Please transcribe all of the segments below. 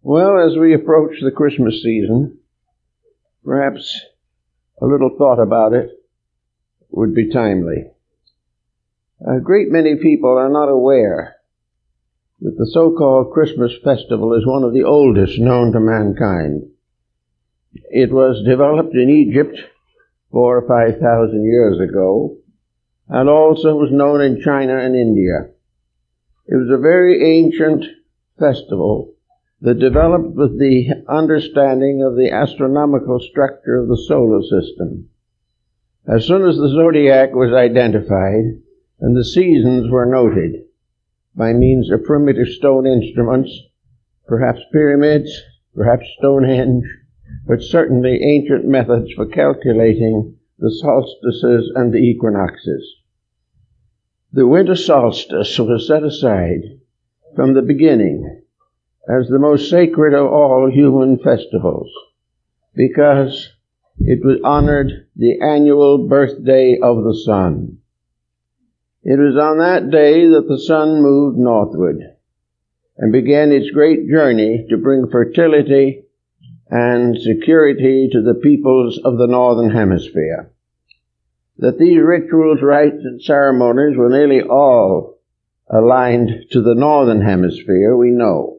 Well, as we approach the Christmas season, perhaps a little thought about it would be timely. A great many people are not aware that the so-called Christmas festival is one of the oldest known to mankind. It was developed in Egypt 4,000 or 5,000 years ago, and also was known in China and India. It was a very ancient festival that developed with the understanding of the astronomical structure of the solar system. As soon as the zodiac was identified and the seasons were noted by means of primitive stone instruments, perhaps pyramids, perhaps Stonehenge, but certainly ancient methods for calculating the solstices and the equinoxes. The winter solstice was set aside from the beginning as the most sacred of all human festivals, because it honored the annual birthday of the sun. It was on that day that the sun moved northward and began its great journey to bring fertility and security to the peoples of the northern hemisphere. That these rituals, rites, and ceremonies were nearly all aligned to the northern hemisphere, we know.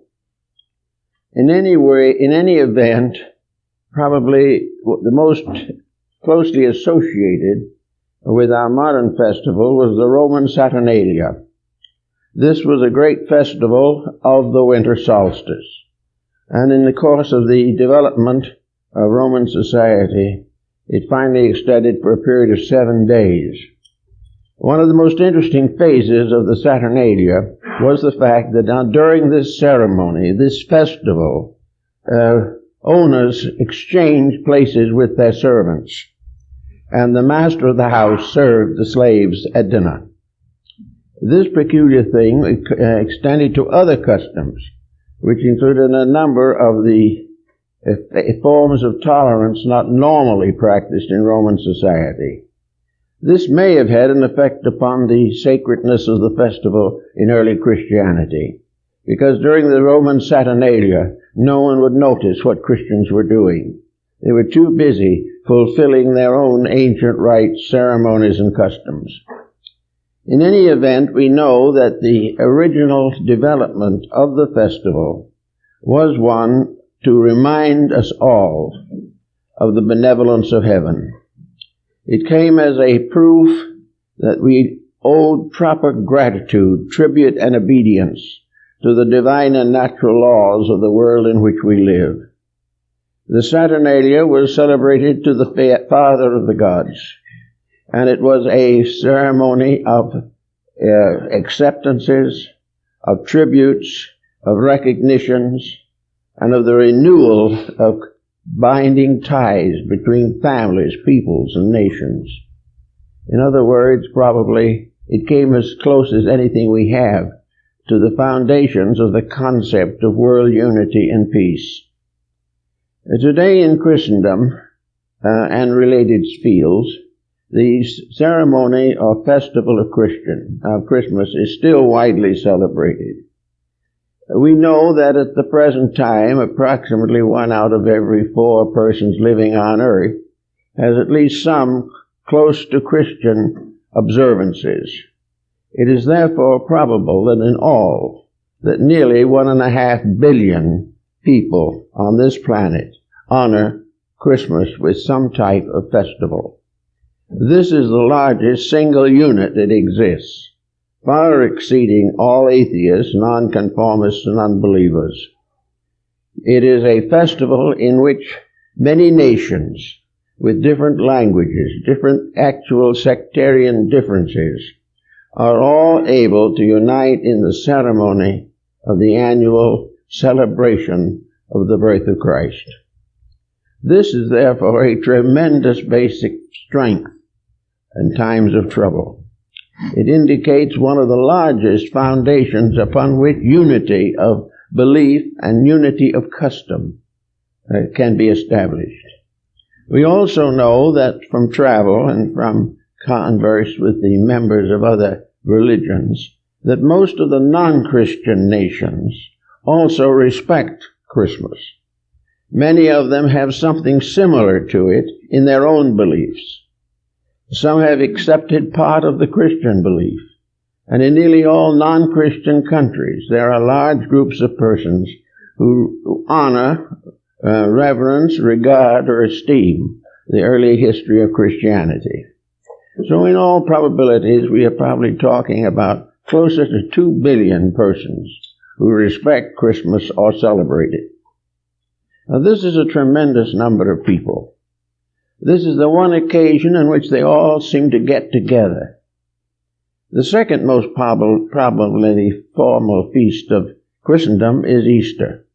In any event, probably the most closely associated with our modern festival was the Roman Saturnalia. This was a great festival of the winter solstice. And in the course of the development of Roman society, it finally extended for a period of 7 days. One of the most interesting phases of the Saturnalia was the fact that during this ceremony, this festival, owners exchanged places with their servants, and the master of the house served the slaves at dinner. This peculiar thing extended to other customs, which included a number of the forms of tolerance not normally practiced in Roman society. This may have had an effect upon the sacredness of the festival in early Christianity, because during the Roman Saturnalia, no one would notice what Christians were doing. They were too busy fulfilling their own ancient rites, ceremonies, and customs. In any event, we know that the original development of the festival was one to remind us all of the benevolence of heaven. It came as a proof that we owed proper gratitude, tribute, and obedience to the divine and natural laws of the world in which we live. The Saturnalia was celebrated to the Father of the gods, and it was a ceremony of acceptances, of tributes, of recognitions, and of the renewal of binding ties between families, peoples, and nations. In other words, probably it came as close as anything we have to the foundations of the concept of world unity and peace. Today in Christendom and related fields, the ceremony or festival of Christmas is still widely celebrated. We know that at the present time, approximately 1 out of every 4 persons living on earth has at least some close to Christian observances. It is therefore probable that in all, that nearly 1.5 billion people on this planet honor Christmas with some type of festival. This is the largest single unit that exists, far exceeding all atheists, nonconformists, and unbelievers. It is a festival in which many nations with different languages, different actual sectarian differences, are all able to unite in the ceremony of the annual celebration of the birth of Christ. This is therefore a tremendous basic strength in times of trouble. It indicates one of the largest foundations upon which unity of belief and unity of custom can be established. We also know that from travel and from converse with the members of other religions, that most of the non-Christian nations also respect Christmas. Many of them have something similar to it in their own beliefs. Some have accepted part of the Christian belief, and in nearly all non-Christian countries there are large groups of persons who honor, reverence, regard, or esteem the early history of Christianity. So in all probabilities, we are probably talking about closer to 2 billion persons who respect Christmas or celebrate it. Now, this is a tremendous number of people. This is the one occasion in which they all seem to get together. The second most probably formal feast of Christendom is Easter.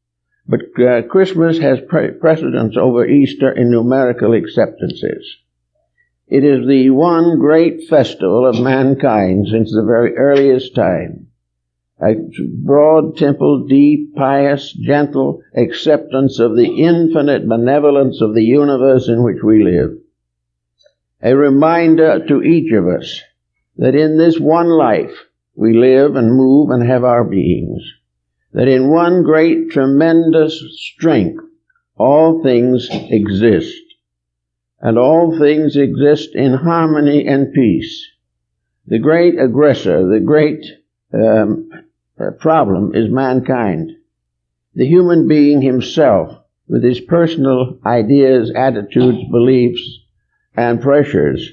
But Christmas has precedence over Easter in numerical acceptances. It is the one great festival of mankind since the very earliest time. A broad, temple, deep, pious, gentle acceptance of the infinite benevolence of the universe in which we live. A reminder to each of us that in this one life we live and move and have our beings. That in one great, tremendous strength all things exist. And all things exist in harmony and peace. The great aggressor, the great problem is mankind. The human being himself, with his personal ideas, attitudes, beliefs, and pressures,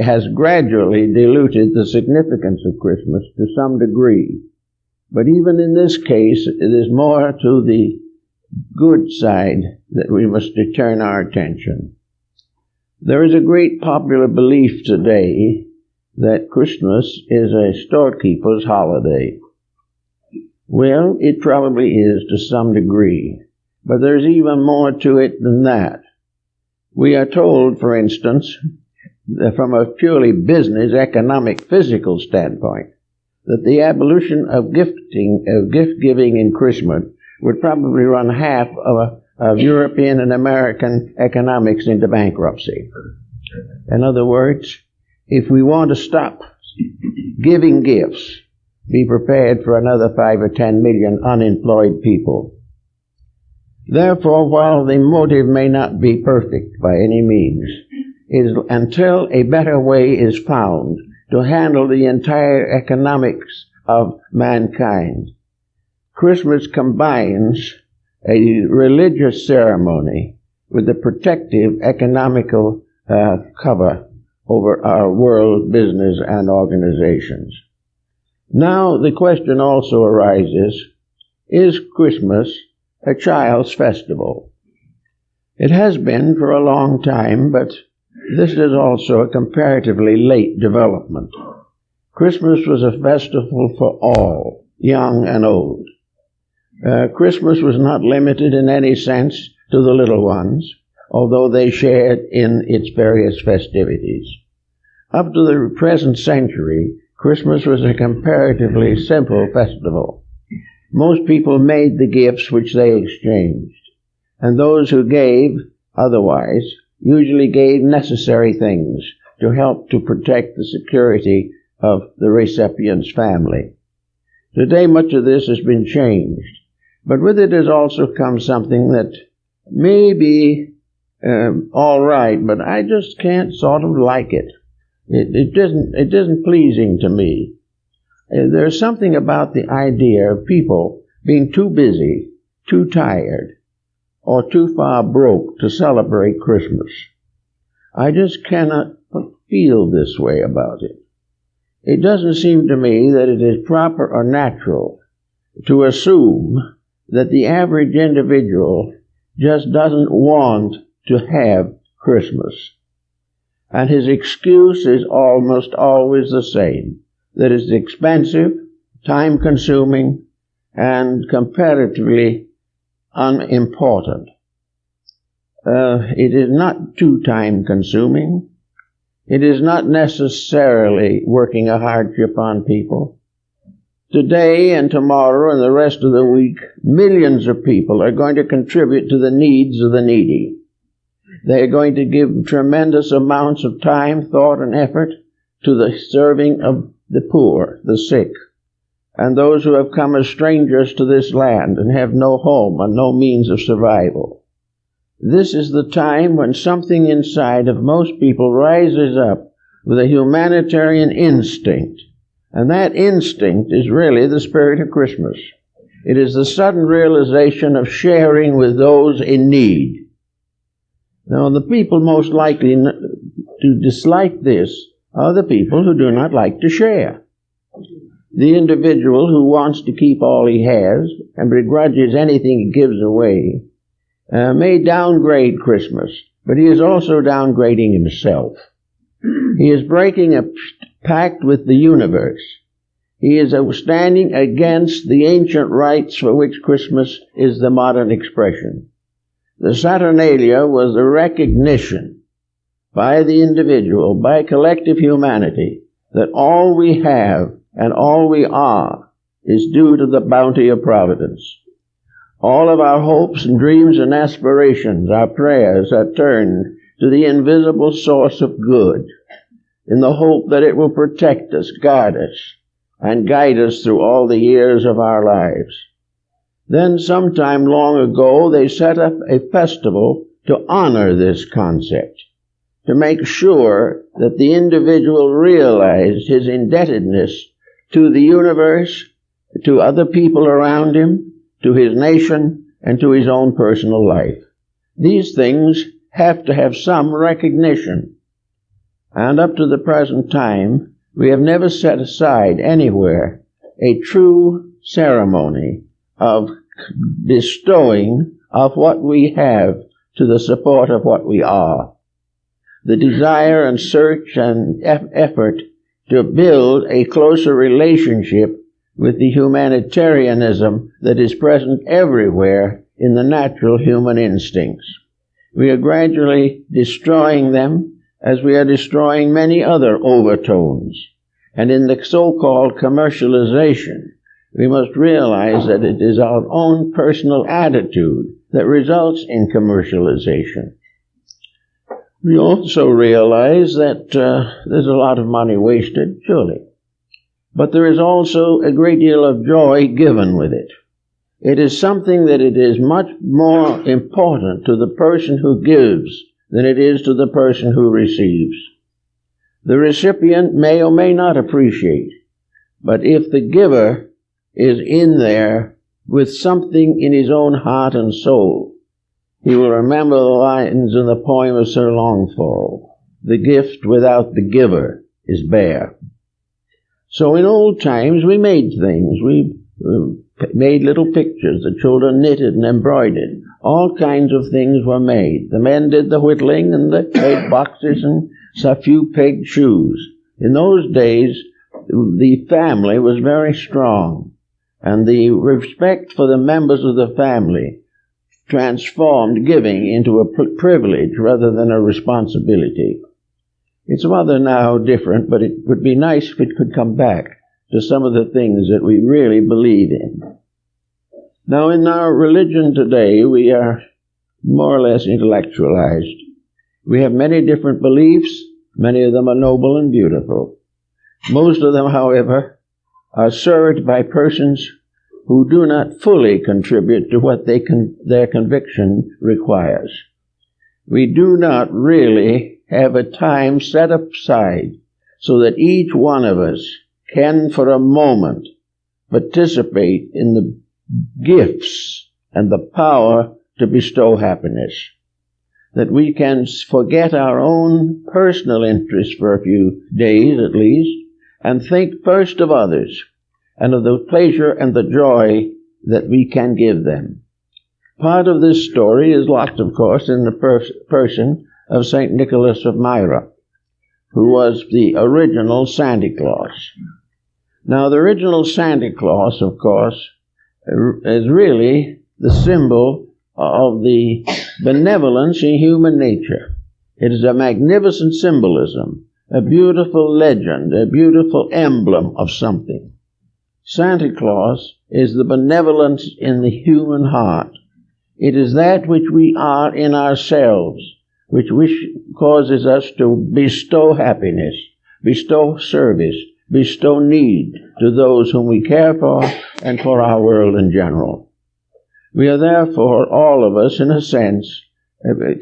has gradually diluted the significance of Christmas to some degree. But even in this case, it is more to the good side that we must turn our attention. There is a great popular belief today that Christmas is a storekeeper's holiday. Well, it probably is to some degree, but there's even more to it than that. We are told, for instance, that from a purely business, economic, physical standpoint, that the abolition of gift-giving in Christmas would probably run half of European and American economics into bankruptcy. In other words, if we want to stop giving gifts, be prepared for another 5 or 10 million unemployed people. Therefore, while the motive may not be perfect by any means, until a better way is found to handle the entire economics of mankind, Christmas combines a religious ceremony with a protective economical cover over our world business and organizations. Now the question also arises, is Christmas a child's festival? It has been for a long time, but this is also a comparatively late development. Christmas was a festival for all, young and old. Christmas was not limited in any sense to the little ones, although they shared in its various festivities. Up to the present century, Christmas was a comparatively simple festival. Most people made the gifts which they exchanged, and those who gave otherwise usually gave necessary things to help to protect the security of the recipient's family. Today, much of this has been changed, but with it has also come something that may be all right, but I just can't sort of like it. It isn't pleasing to me. There's something about the idea of people being too busy, too tired, or too far broke to celebrate Christmas. I just cannot feel this way about it. It doesn't seem to me that it is proper or natural to assume that the average individual just doesn't want to have Christmas. And his excuse is almost always the same, that it's expensive, time-consuming, and comparatively unimportant. It is not too time-consuming. It is not necessarily working a hardship on people. Today and tomorrow and the rest of the week, millions of people are going to contribute to the needs of the needy. They are going to give tremendous amounts of time, thought, and effort to the serving of the poor, the sick, and those who have come as strangers to this land and have no home and no means of survival. This is the time when something inside of most people rises up with a humanitarian instinct, and that instinct is really the spirit of Christmas. It is the sudden realization of sharing with those in need. Now, the people most likely to dislike this are the people who do not like to share. The individual who wants to keep all he has and begrudges anything he gives away may downgrade Christmas, but he is also downgrading himself. He is breaking a pact with the universe. He is standing against the ancient rites for which Christmas is the modern expression. The Saturnalia was the recognition by the individual, by collective humanity, that all we have and all we are is due to the bounty of providence. All of our hopes and dreams and aspirations, our prayers, are turned to the invisible source of good, in the hope that it will protect us, guard us, and guide us through all the years of our lives. Then, sometime long ago, they set up a festival to honor this concept, to make sure that the individual realized his indebtedness to the universe, to other people around him, to his nation, and to his own personal life. These things have to have some recognition. And up to the present time, we have never set aside anywhere a true ceremony of bestowing of what we have to the support of what we are. The desire and search and effort to build a closer relationship with the humanitarianism that is present everywhere in the natural human instincts. We are gradually destroying them as we are destroying many other overtones. And in the so-called commercialization, we must realize that it is our own personal attitude that results in commercialization. We also realize that there's a lot of money wasted, surely. But there is also a great deal of joy given with it. It is something that it is much more important to the person who gives than it is to the person who receives. The recipient may or may not appreciate, but if the giver is in there with something in his own heart and soul, he will remember the lines in the poem of Sir Longfellow, "The gift without the giver is bare." So in old times we made things. We made little pictures. The children knitted and embroidered. All kinds of things were made. The men did the whittling and the made boxes and a few pegged shoes. In those days, the family was very strong, and the respect for the members of the family transformed giving into a privilege rather than a responsibility. It's rather now different, but it would be nice if it could come back to some of the things that we really believe in. Now, in our religion today, we are more or less intellectualized. We have many different beliefs. Many of them are noble and beautiful. Most of them, however, are served by persons who do not fully contribute to what their conviction requires. We do not really have a time set aside so that each one of us can, for a moment, participate in the gifts and the power to bestow happiness. That we can forget our own personal interests for a few days at least, and think first of others, and of the pleasure and the joy that we can give them. Part of this story is locked, of course, in the person of St. Nicholas of Myra, who was the original Santa Claus. Now, the original Santa Claus, of course, is really the symbol of the benevolence in human nature. It is a magnificent symbolism, a beautiful legend, a beautiful emblem of something. Santa Claus is the benevolence in the human heart. It is that which we are in ourselves, which causes us to bestow happiness, bestow service, bestow need to those whom we care for and for our world in general. We are therefore, all of us, in a sense,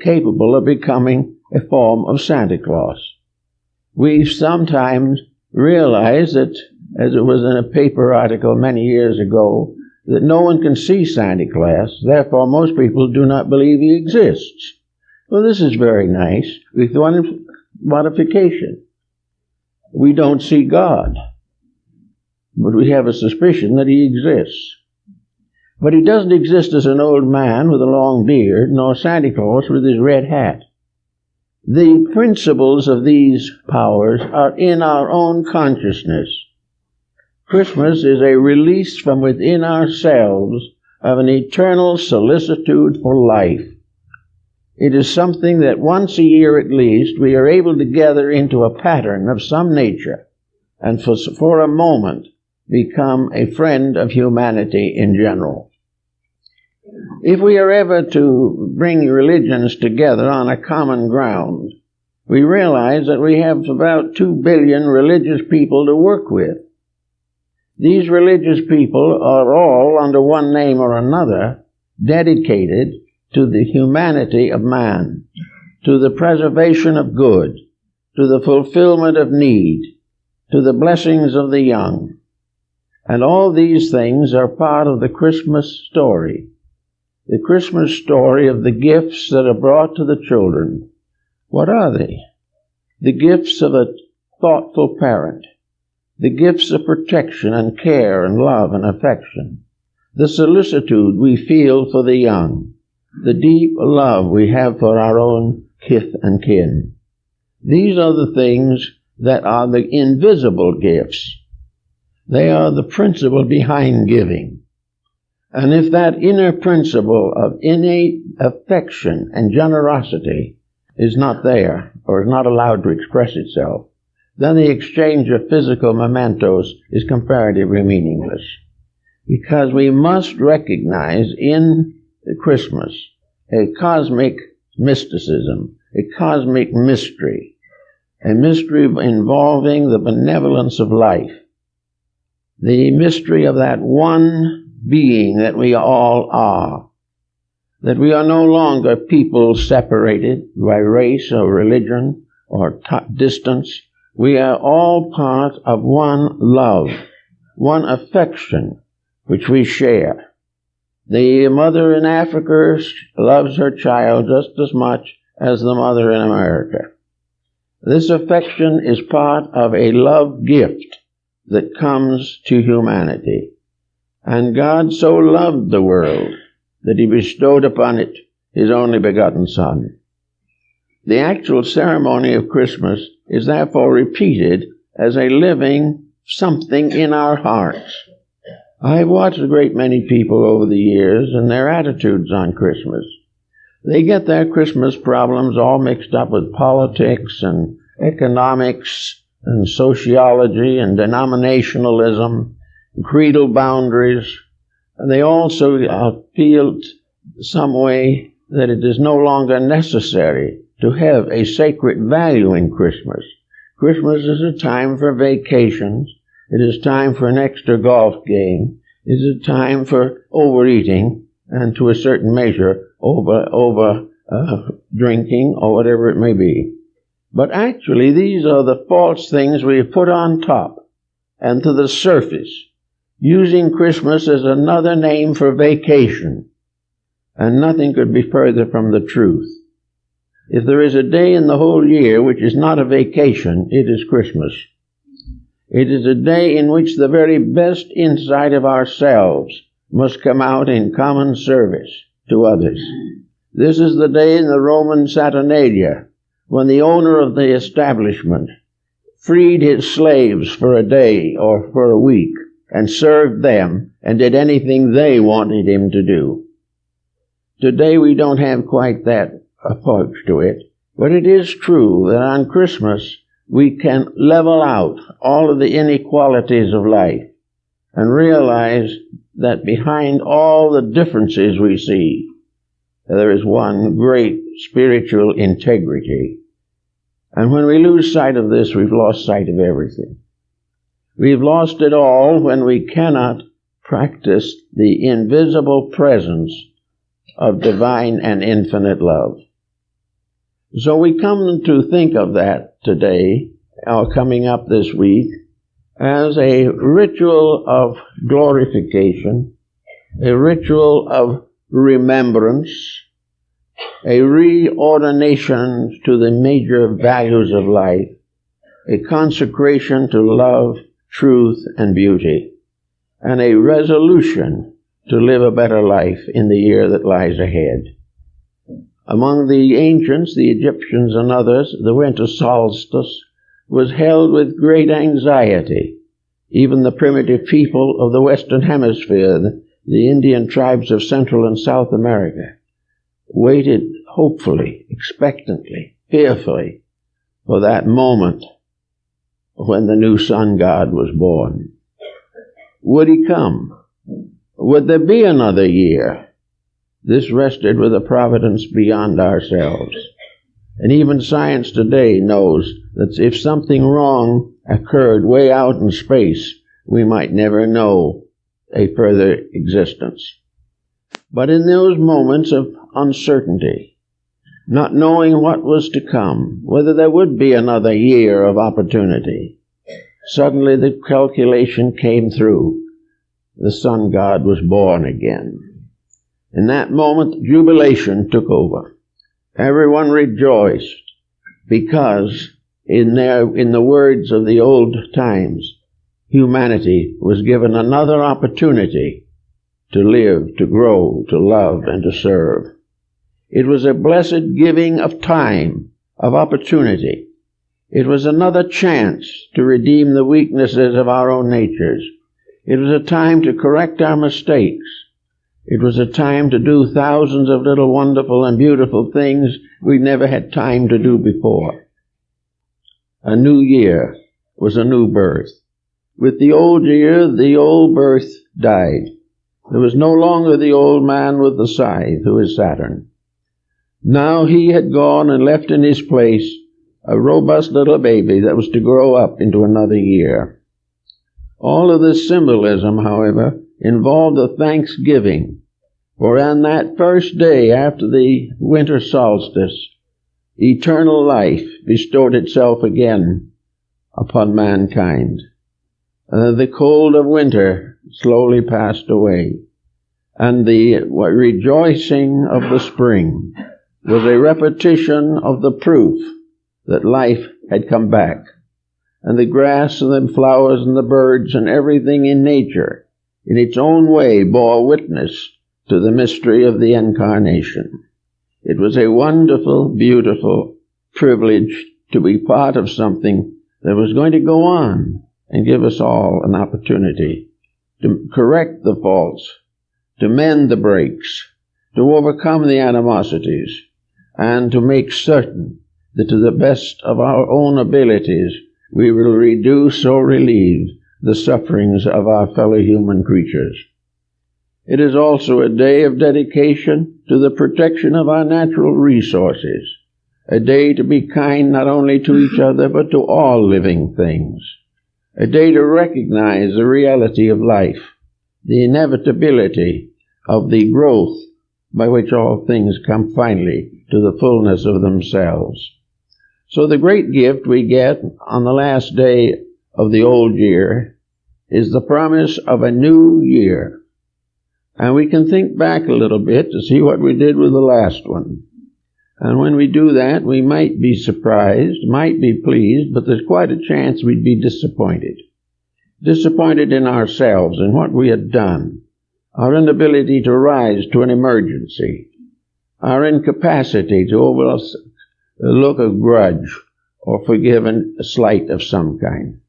capable of becoming a form of Santa Claus. We sometimes realize that, as it was in a paper article many years ago, that no one can see Santa Claus, therefore most people do not believe he exists. Well, this is very nice, with one modification. We don't see God, but we have a suspicion that he exists. But he doesn't exist as an old man with a long beard, nor Santa Claus with his red hat. The principles of these powers are in our own consciousness. Christmas is a release from within ourselves of an eternal solicitude for life. It is something that once a year at least we are able to gather into a pattern of some nature and for a moment become a friend of humanity in general. If we are ever to bring religions together on a common ground, we realize that we have about 2 billion religious people to work with. These religious people are all, under one name or another, dedicated to the humanity of man, to the preservation of good, to the fulfillment of need, to the blessings of the young. And all these things are part of the Christmas story. The Christmas story of the gifts that are brought to the children. What are they? The gifts of a thoughtful parent. The gifts of protection and care and love and affection. The solicitude we feel for the young. The deep love we have for our own kith and kin. These are the things that are the invisible gifts. They are the principle behind giving. And if that inner principle of innate affection and generosity is not there, or is not allowed to express itself, then the exchange of physical mementos is comparatively meaningless. Because we must recognize in Christmas a cosmic mysticism, a cosmic mystery, a mystery involving the benevolence of life, the mystery of that one being that we all are, that we are no longer people separated by race or religion or distance. We are all part of one love, one affection which we share. The mother in Africa loves her child just as much as the mother in America. This affection is part of a love gift that comes to humanity. And God so loved the world that he bestowed upon it his only begotten Son. The actual ceremony of Christmas is therefore repeated as a living something in our hearts. I've watched a great many people over the years and their attitudes on Christmas. They get their Christmas problems all mixed up with politics and economics and sociology and denominationalism, creedal boundaries. And they also feel some way that it is no longer necessary to have a sacred value in Christmas. Christmas is a time for vacations. It is time for an extra golf game. It is a time for overeating and, to a certain measure, over drinking or whatever it may be. But actually, these are the false things we put on top and to the surface, using Christmas as another name for vacation. And nothing could be further from the truth. If there is a day in the whole year which is not a vacation, it is Christmas. It is a day in which the very best inside of ourselves must come out in common service to others. This is the day in the Roman Saturnalia when the owner of the establishment freed his slaves for a day or for a week and served them and did anything they wanted him to do. Today we don't have quite that approach to it, but it is true that on Christmas we can level out all of the inequalities of life and realize that behind all the differences we see, there is one great spiritual integrity. And when we lose sight of this, we've lost sight of everything. We've lost it all when we cannot practice the invisible presence of divine and infinite love. So we come to think of that today, or coming up this week, as a ritual of glorification, a ritual of remembrance, a reordination to the major values of life, a consecration to love, truth, and beauty, and a resolution to live a better life in the year that lies ahead. Among the ancients, the Egyptians and others, the winter solstice was held with great anxiety. Even the primitive people of the Western Hemisphere, the Indian tribes of Central and South America, waited hopefully, expectantly, fearfully for that moment when the new sun god was born. Would he come? Would there be another year? This rested with a providence beyond ourselves. And even science today knows that if something wrong occurred way out in space, we might never know a further existence. But in those moments of uncertainty, not knowing what was to come, whether there would be another year of opportunity, suddenly the calculation came through. The sun god was born again. In that moment, jubilation took over. Everyone rejoiced because, in the words of the old times, humanity was given another opportunity to live, to grow, to love, and to serve. It was a blessed giving of time, of opportunity. It was another chance to redeem the weaknesses of our own natures. It was a time to correct our mistakes. It was a time to do thousands of little wonderful and beautiful things we never had time to do before. A new year was a new birth. With the old year, the old birth died. There was no longer the old man with the scythe, who is Saturn. Now he had gone and left in his place a robust little baby that was to grow up into another year. All of this symbolism, however, involved a thanksgiving, for on that first day after the winter solstice, eternal life bestowed itself again upon mankind. The cold of winter slowly passed away, and the rejoicing of the spring was a repetition of the proof that life had come back, and the grass and the flowers and the birds and everything in nature, in its own way, bore witness to the mystery of the Incarnation. It was a wonderful, beautiful privilege to be part of something that was going to go on and give us all an opportunity to correct the faults, to mend the breaks, to overcome the animosities, and to make certain that to the best of our own abilities we will reduce or relieve the sufferings of our fellow human creatures. It is also a day of dedication to the protection of our natural resources, a day to be kind not only to each other but to all living things, a day to recognize the reality of life, the inevitability of the growth by which all things come finally to the fullness of themselves. So the great gift we get on the last day of the old year is the promise of a new year. And we can think back a little bit to see what we did with the last one. And when we do that, we might be surprised, might be pleased, but there's quite a chance we'd be disappointed. Disappointed in ourselves and what we had done, our inability to rise to an emergency, our incapacity to overlook a grudge or forgive a slight of some kind.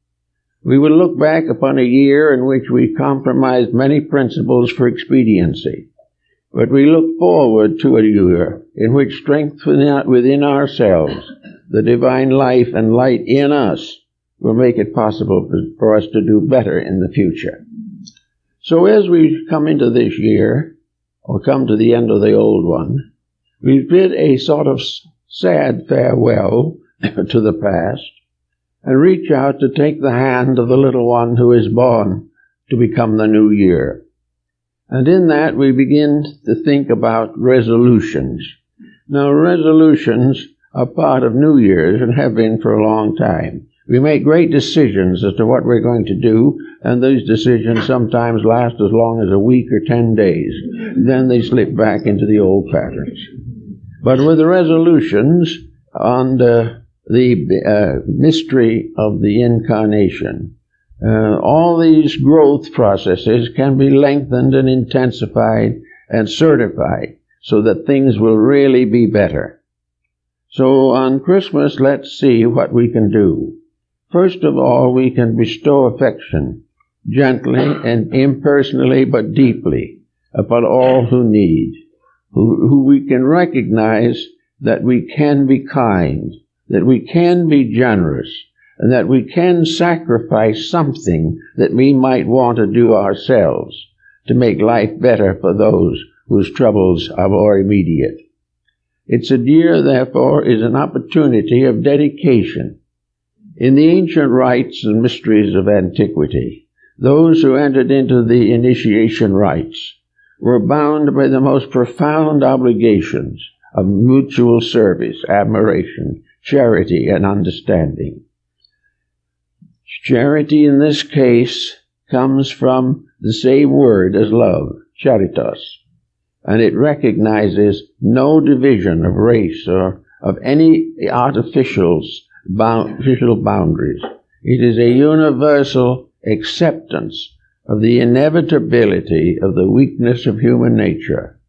We will look back upon a year in which we compromised many principles for expediency, but we look forward to a year in which strength within ourselves, the divine life and light in us, will make it possible for us to do better in the future. So as we come into this year, or come to the end of the old one, we bid a sort of sad farewell to the past, and reach out to take the hand of the little one who is born to become the new year. And in that we begin to think about resolutions. Now, resolutions are part of New Year's and have been for a long time. We make great decisions as to what we're going to do, and those decisions sometimes last as long as a week or 10 days. Then they slip back into the old patterns. But with the resolutions on the mystery of the incarnation, all these growth processes can be lengthened and intensified and certified so that things will really be better. So on Christmas, let's see what we can do. First of all, we can bestow affection, gently and impersonally but deeply, upon all who need, who we can recognize that we can be kind, that we can be generous, and that we can sacrifice something that we might want to do ourselves to make life better for those whose troubles are more immediate. Its year, therefore, is an opportunity of dedication. In the ancient rites and mysteries of antiquity, those who entered into the initiation rites were bound by the most profound obligations of mutual service, admiration, charity, and understanding. Charity in this case comes from the same word as love, charitas, and it recognizes no division of race or of any artificial boundaries. It is a universal acceptance of the inevitability of the weakness of human nature,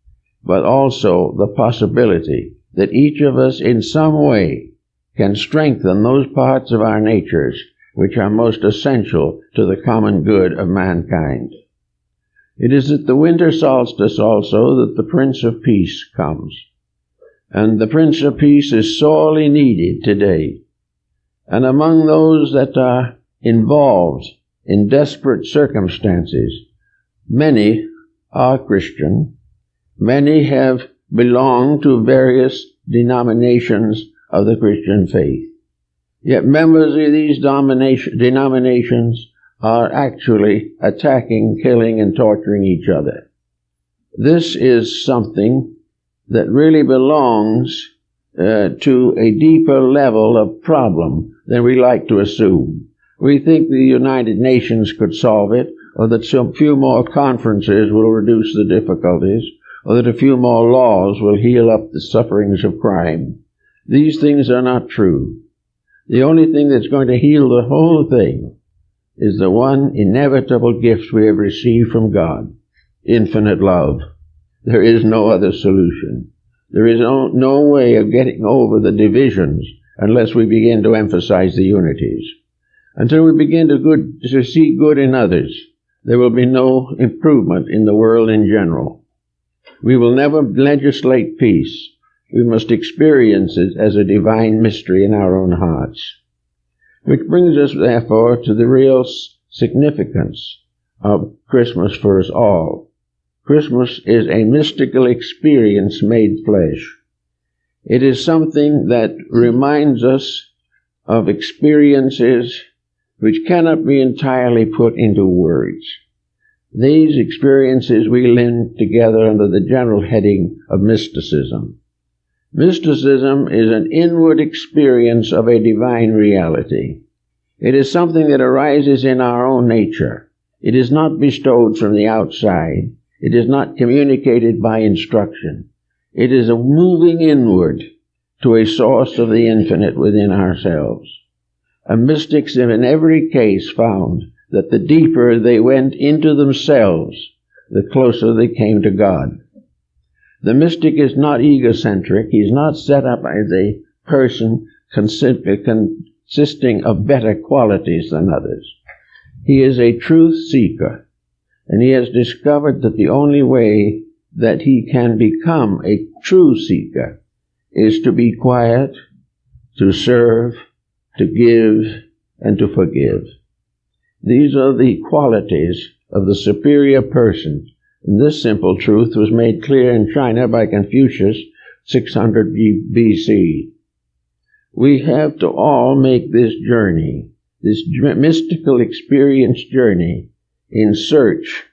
but also the possibility that each of us in some way can strengthen those parts of our natures which are most essential to the common good of mankind. It is at the winter solstice also that the Prince of Peace comes. And the Prince of Peace is sorely needed today. And among those that are involved in desperate circumstances, many are Christian. Many have belonged to various denominations of the Christian faith. Yet members of these denominations are actually attacking, killing, and torturing each other. This is something that really belongs to a deeper level of problem than we like to assume. We think the United Nations could solve it, or that some few more conferences will reduce the difficulties, or that a few more laws will heal up the sufferings of crime. These things are not true. The only thing that's going to heal the whole thing is the one inevitable gift we have received from God, infinite love. There is no other solution. There is no way of getting over the divisions unless we begin to emphasize the unities. Until we begin to see good in others, there will be no improvement in the world in general. We will never legislate peace. We must experience it as a divine mystery in our own hearts. Which brings us, therefore, to the real significance of Christmas for us all. Christmas is a mystical experience made flesh. It is something that reminds us of experiences which cannot be entirely put into words. These experiences we link together under the general heading of mysticism. Mysticism is an inward experience of a divine reality. It is something that arises in our own nature. It is not bestowed from the outside. It is not communicated by instruction. It is a moving inward to a source of the infinite within ourselves. And mystics have in every case found that the deeper they went into themselves, the closer they came to God. The mystic is not egocentric. He is not set up as a person consisting of better qualities than others. He is a truth seeker, and he has discovered that the only way that he can become a true seeker is to be quiet, to serve, to give, and to forgive. These are the qualities of the superior person. And this simple truth was made clear in China by Confucius, 600 BC. We have to all make this journey, this mystical experience journey, in search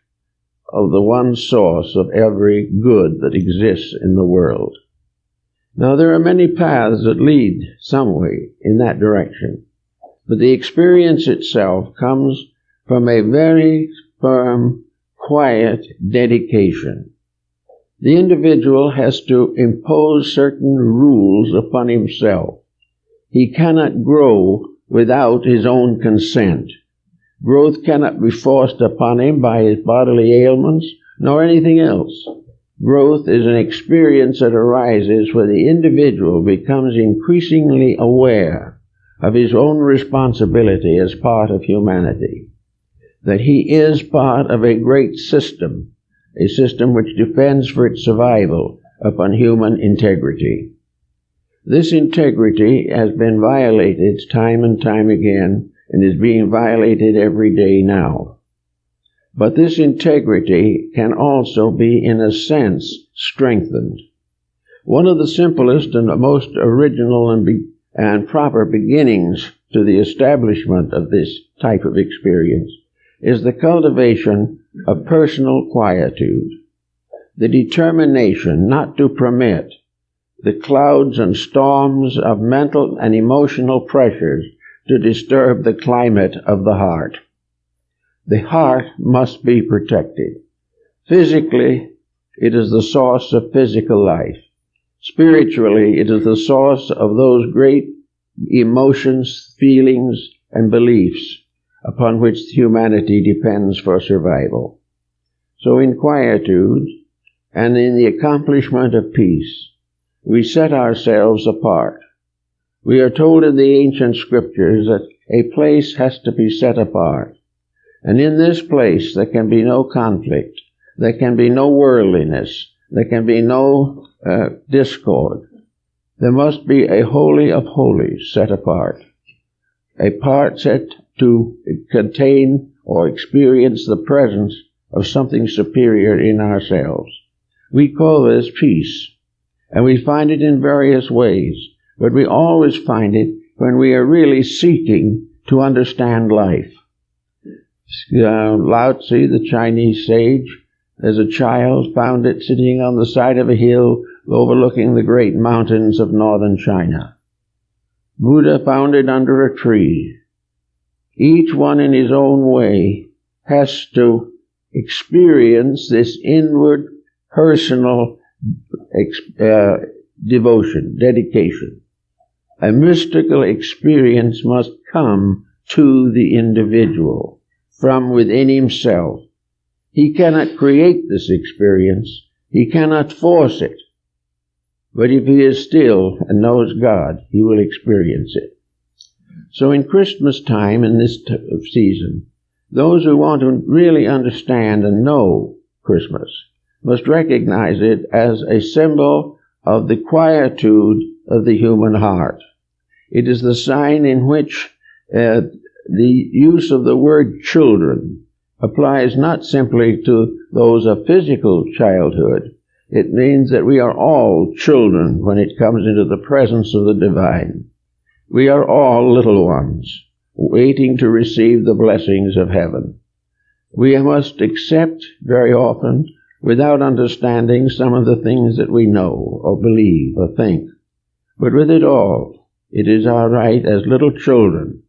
of the one source of every good that exists in the world. Now, there are many paths that lead some way in that direction, but the experience itself comes from a very firm, quiet dedication. The individual has to impose certain rules upon himself. He cannot grow without his own consent. Growth cannot be forced upon him by his bodily ailments, nor anything else. Growth is an experience that arises where the individual becomes increasingly aware of his own responsibility as part of humanity, that he is part of a great system, a system which depends for its survival upon human integrity. This integrity has been violated time and time again, and is being violated every day now. But this integrity can also be, in a sense, strengthened. One of the simplest and the most original and proper beginnings to the establishment of this type of experience is the cultivation of personal quietude, the determination not to permit the clouds and storms of mental and emotional pressures to disturb the climate of the heart. The heart must be protected. Physically, it is the source of physical life. Spiritually, it is the source of those great emotions, feelings, and beliefs upon which humanity depends for survival. So in quietude and in the accomplishment of peace, we set ourselves apart. We are told in the ancient scriptures that a place has to be set apart. And in this place there can be no conflict, there can be no worldliness, there can be no discord. There must be a holy of holies set apart, a part set to contain or experience the presence of something superior in ourselves. We call this peace, and we find it in various ways, but we always find it when we are really seeking to understand life. Lao Tzu, the Chinese sage, as a child found it sitting on the side of a hill overlooking the great mountains of northern China. Buddha found it under a tree. Each one in his own way has to experience this inward, personal devotion, dedication. A mystical experience must come to the individual from within himself. He cannot create this experience. He cannot force it. But if he is still and knows God, he will experience it. So in Christmas time, in this season, those who want to really understand and know Christmas must recognize it as a symbol of the quietude of the human heart. It is the sign in which the use of the word children applies not simply to those of physical childhood. It means that we are all children when it comes into the presence of the divine. We are all little ones, waiting to receive the blessings of heaven. We must accept very often, without understanding, some of the things that we know or believe or think. But with it all, it is our right as little children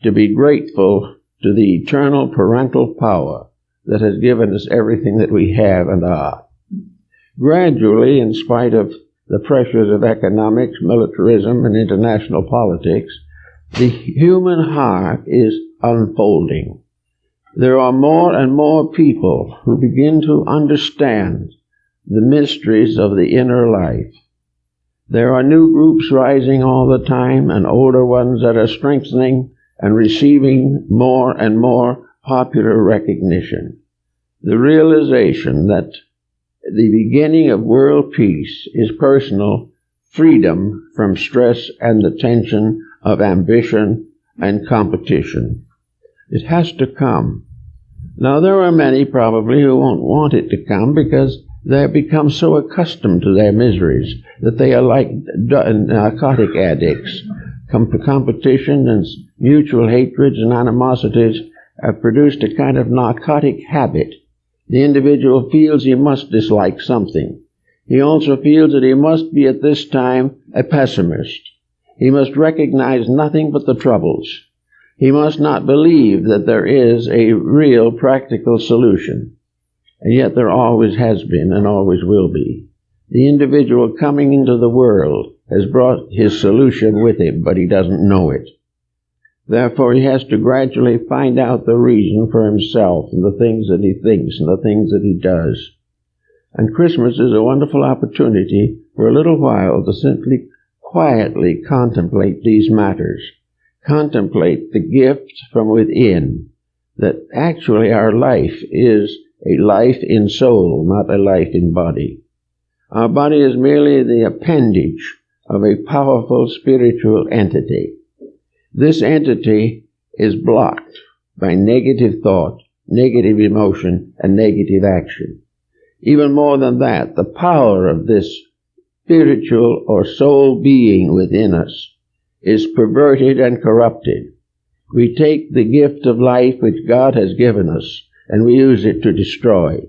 to be grateful to the eternal parental power that has given us everything that we have and are. Gradually, in spite of the pressures of economics, militarism, and international politics, the human heart is unfolding. There are more and more people who begin to understand the mysteries of the inner life. There are new groups rising all the time, and older ones that are strengthening and receiving more and more popular recognition. The realization that the beginning of world peace is personal freedom from stress and the tension of ambition and competition. It has to come. Now, there are many probably who won't want it to come because they have become so accustomed to their miseries that they are like narcotic addicts competition and mutual hatreds and animosities have produced a kind of narcotic habit. The individual feels he must dislike something. He also feels that he must be at this time a pessimist. He must recognize nothing but the troubles. He must not believe that there is a real practical solution. And yet there always has been and always will be. The individual coming into the world has brought his solution with him, but he doesn't know it. Therefore, he has to gradually find out the reason for himself and the things that he thinks and the things that he does. And Christmas is a wonderful opportunity for a little while to simply quietly contemplate these matters. Contemplate the gift from within, that actually our life is a life in soul, not a life in body. Our body is merely the appendage of a powerful spiritual entity. This entity is blocked by negative thought, negative emotion, and negative action. Even more than that, the power of this spiritual or soul being within us is perverted and corrupted. We take the gift of life which God has given us and we use it to destroy.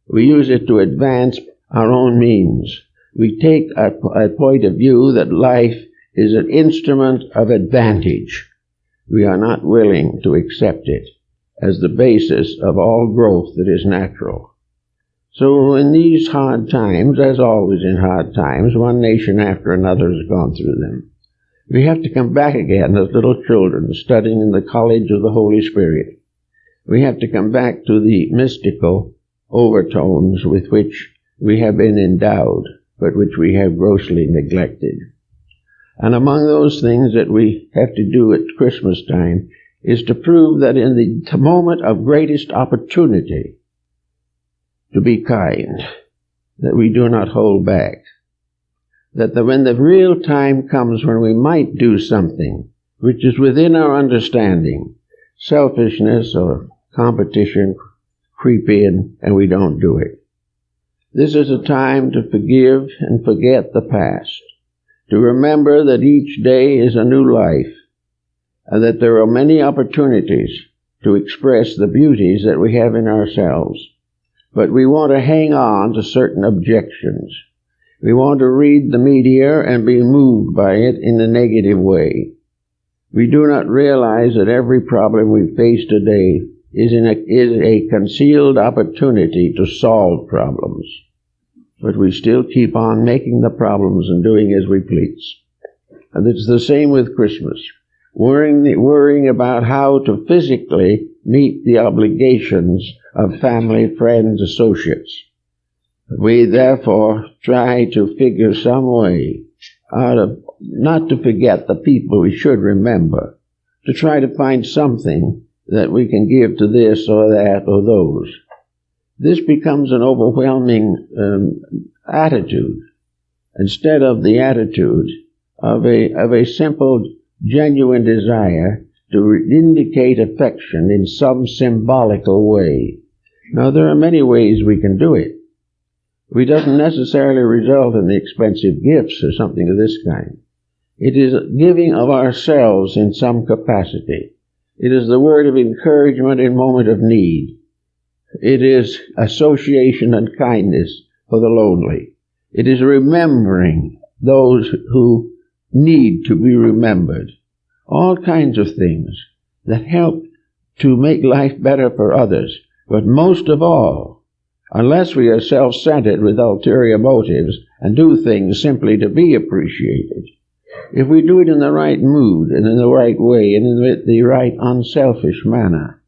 We use it to advance our own means. We take a point of view that life is an instrument of advantage. We are not willing to accept it as the basis of all growth that is natural. So in these hard times, as always in hard times, one nation after another has gone through them. We have to come back again as little children studying in the college of the Holy Spirit. We have to come back to the mystical overtones with which we have been endowed, but which we have grossly neglected. And among those things that we have to do at Christmas time is to prove that in the moment of greatest opportunity to be kind, that we do not hold back. That when the real time comes when we might do something which is within our understanding, selfishness or competition creep in and we don't do it. This is a time to forgive and forget the past, to remember that each day is a new life, and that there are many opportunities to express the beauties that we have in ourselves. But we want to hang on to certain objections. We want to read the media and be moved by it in a negative way. We do not realize that every problem we face today is a concealed opportunity to solve problems. But we still keep on making the problems and doing as we please. And it's the same with Christmas. Worrying about how to physically meet the obligations of family, friends, associates. We therefore try to figure some way out of, not to forget the people we should remember, to try to find something that we can give to this or that or those. This becomes an overwhelming attitude instead of the attitude of a simple, genuine desire to indicate affection in some symbolical way. Now, there are many ways we can do it. It doesn't necessarily result in the expensive gifts or something of this kind. It is giving of ourselves in some capacity. It is the word of encouragement in moment of need. It is association and kindness for the lonely. It is remembering those who need to be remembered. All kinds of things that help to make life better for others. But most of all, unless we are self-centered with ulterior motives and do things simply to be appreciated, if we do it in the right mood and in the right way and in the right unselfish manner,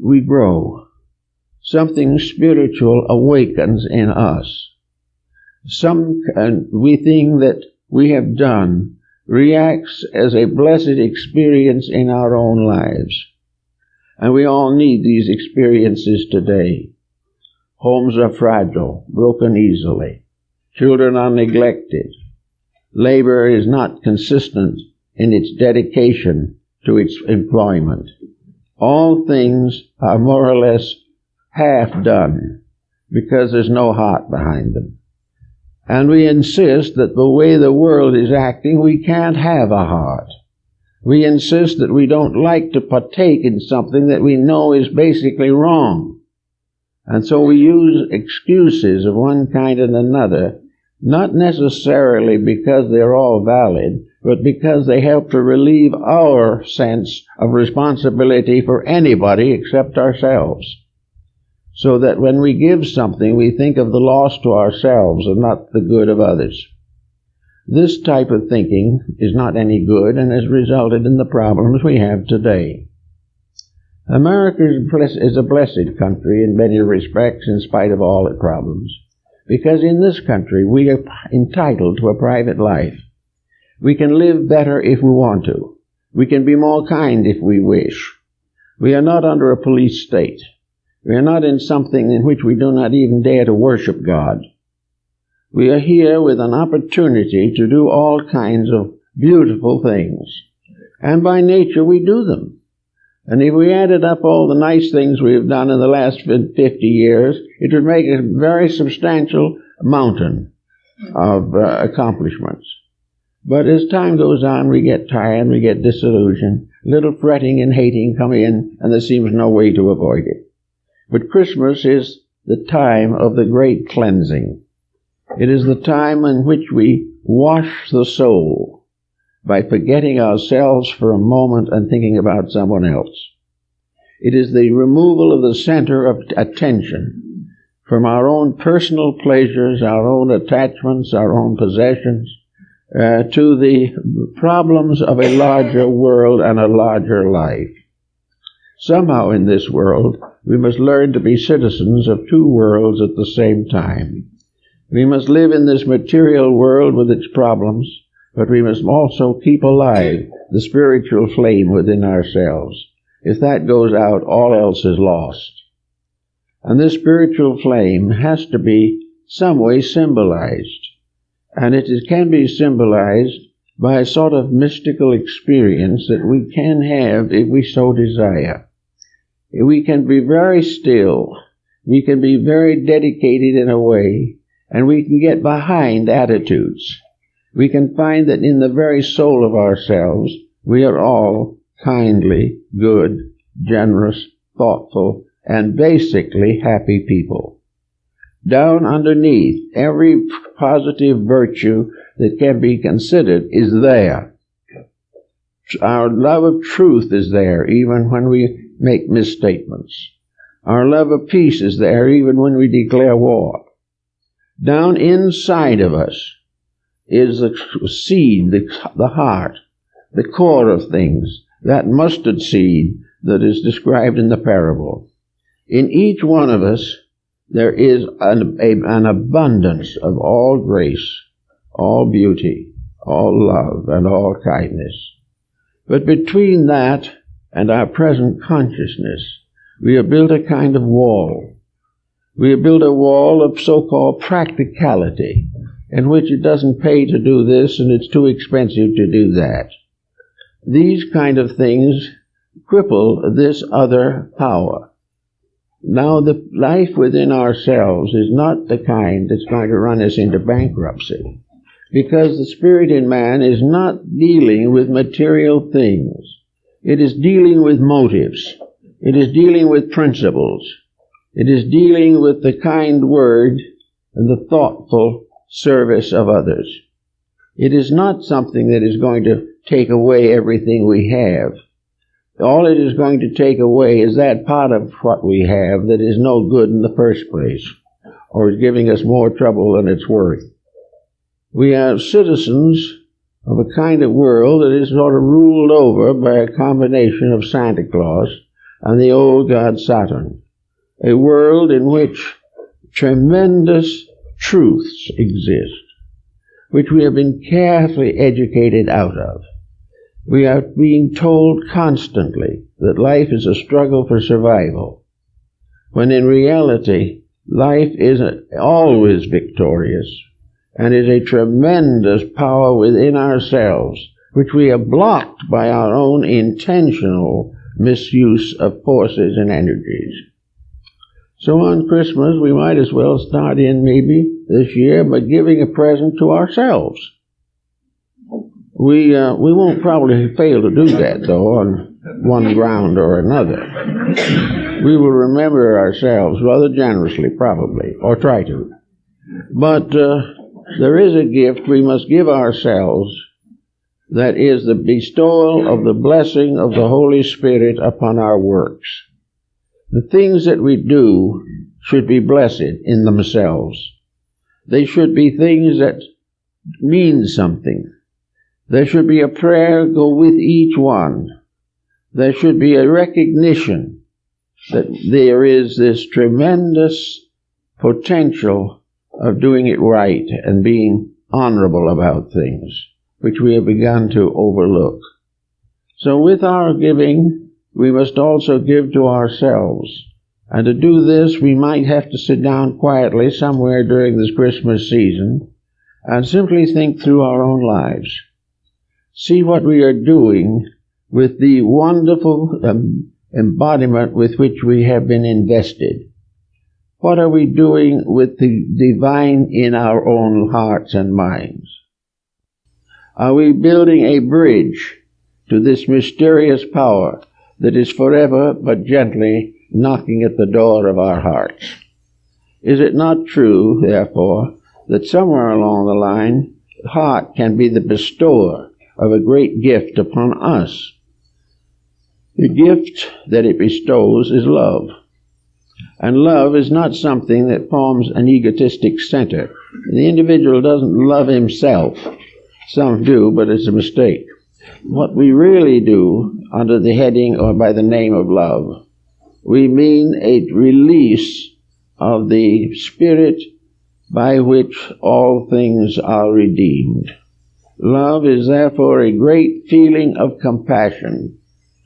we grow. Something spiritual awakens in us. We think that we have done reacts as a blessed experience in our own lives. And we all need these experiences today. Homes are fragile, broken easily. Children are neglected. Labor is not consistent in its dedication to its employment. All things are more or less half done because there's no heart behind them. And we insist that the way the world is acting, we can't have a heart. We insist that we don't like to partake in something that we know is basically wrong. And so we use excuses of one kind and another, not necessarily because they're all valid, but because they help to relieve our sense of responsibility for anybody except ourselves. So that when we give something, we think of the loss to ourselves and not the good of others. This type of thinking is not any good and has resulted in the problems we have today. America is a blessed country in many respects in spite of all its problems, because in this country we are entitled to a private life. We can live better if we want to. We can be more kind if we wish. We are not under a police state. We are not in something in which we do not even dare to worship God. We are here with an opportunity to do all kinds of beautiful things. And by nature we do them. And if we added up all the nice things we have done in the last 50 years, it would make a very substantial mountain of accomplishments. But as time goes on, we get tired, we get disillusioned, little fretting and hating come in, and there seems no way to avoid it. But Christmas is the time of the great cleansing. It is the time in which we wash the soul by forgetting ourselves for a moment and thinking about someone else. It is the removal of the center of attention from our own personal pleasures, our own attachments, our own possessions, to the problems of a larger world and a larger life. Somehow in this world, we must learn to be citizens of two worlds at the same time. We must live in this material world with its problems, but we must also keep alive the spiritual flame within ourselves. If that goes out, all else is lost. And this spiritual flame has to be some way symbolized. And it can be symbolized by a sort of mystical experience that we can have if we so desire. We can be very still. We can be very dedicated in a way, and we can get behind attitudes. We can find that in the very soul of ourselves, we are all kindly, good, generous, thoughtful, and basically happy people. Down underneath, every positive virtue that can be considered is there. Our love of truth is there, even when we make misstatements. Our love of peace is there, even when we declare war. Down inside of us is the seed, the heart, the core of things, that mustard seed that is described in the parable. In each one of us, there is an abundance of all grace, all beauty, all love, and all kindness. But between that and our present consciousness, we have built a kind of wall. We have built a wall of so-called practicality, in which it doesn't pay to do this and it's too expensive to do that. These kind of things cripple this other power. Now, the life within ourselves is not the kind that's going to run us into bankruptcy, because the spirit in man is not dealing with material things. It is dealing with motives. It is dealing with principles. It is dealing with the kind word and the thoughtful service of others. It is not something that is going to take away everything we have. All it is going to take away is that part of what we have that is no good in the first place, or is giving us more trouble than it's worth. We are citizens of a kind of world that is sort of ruled over by a combination of Santa Claus and the old god Saturn. A world in which tremendous truths exist, which we have been carefully educated out of. We are being told constantly that life is a struggle for survival, when in reality, life is always victorious, and is a tremendous power within ourselves, which we have blocked by our own intentional misuse of forces and energies. So on Christmas, we might as well start in maybe this year by giving a present to ourselves. We won't probably fail to do that, though, on one ground or another. We will remember ourselves rather generously, probably, or try to. But there is a gift we must give ourselves, that is the bestowal of the blessing of the Holy Spirit upon our works. The things that we do should be blessed in themselves. They should be things that mean something. There should be a prayer go with each one. There should be a recognition that there is this tremendous potential of doing it right and being honorable about things, which we have begun to overlook. So with our giving, we must also give to ourselves. And to do this, we might have to sit down quietly somewhere during this Christmas season and simply think through our own lives. See what we are doing with the wonderful embodiment with which we have been invested. What are we doing with the divine in our own hearts and minds? Are we building a bridge to this mysterious power that is forever but gently knocking at the door of our hearts? Is it not true, therefore, that somewhere along the line, heart can be the bestower of a great gift upon us? The gift that it bestows is love. And love is not something that forms an egotistic center. The individual doesn't love himself. Some do, but it's a mistake. What we really do under the heading or by the name of love, we mean a release of the spirit by which all things are redeemed. Love is therefore a great feeling of compassion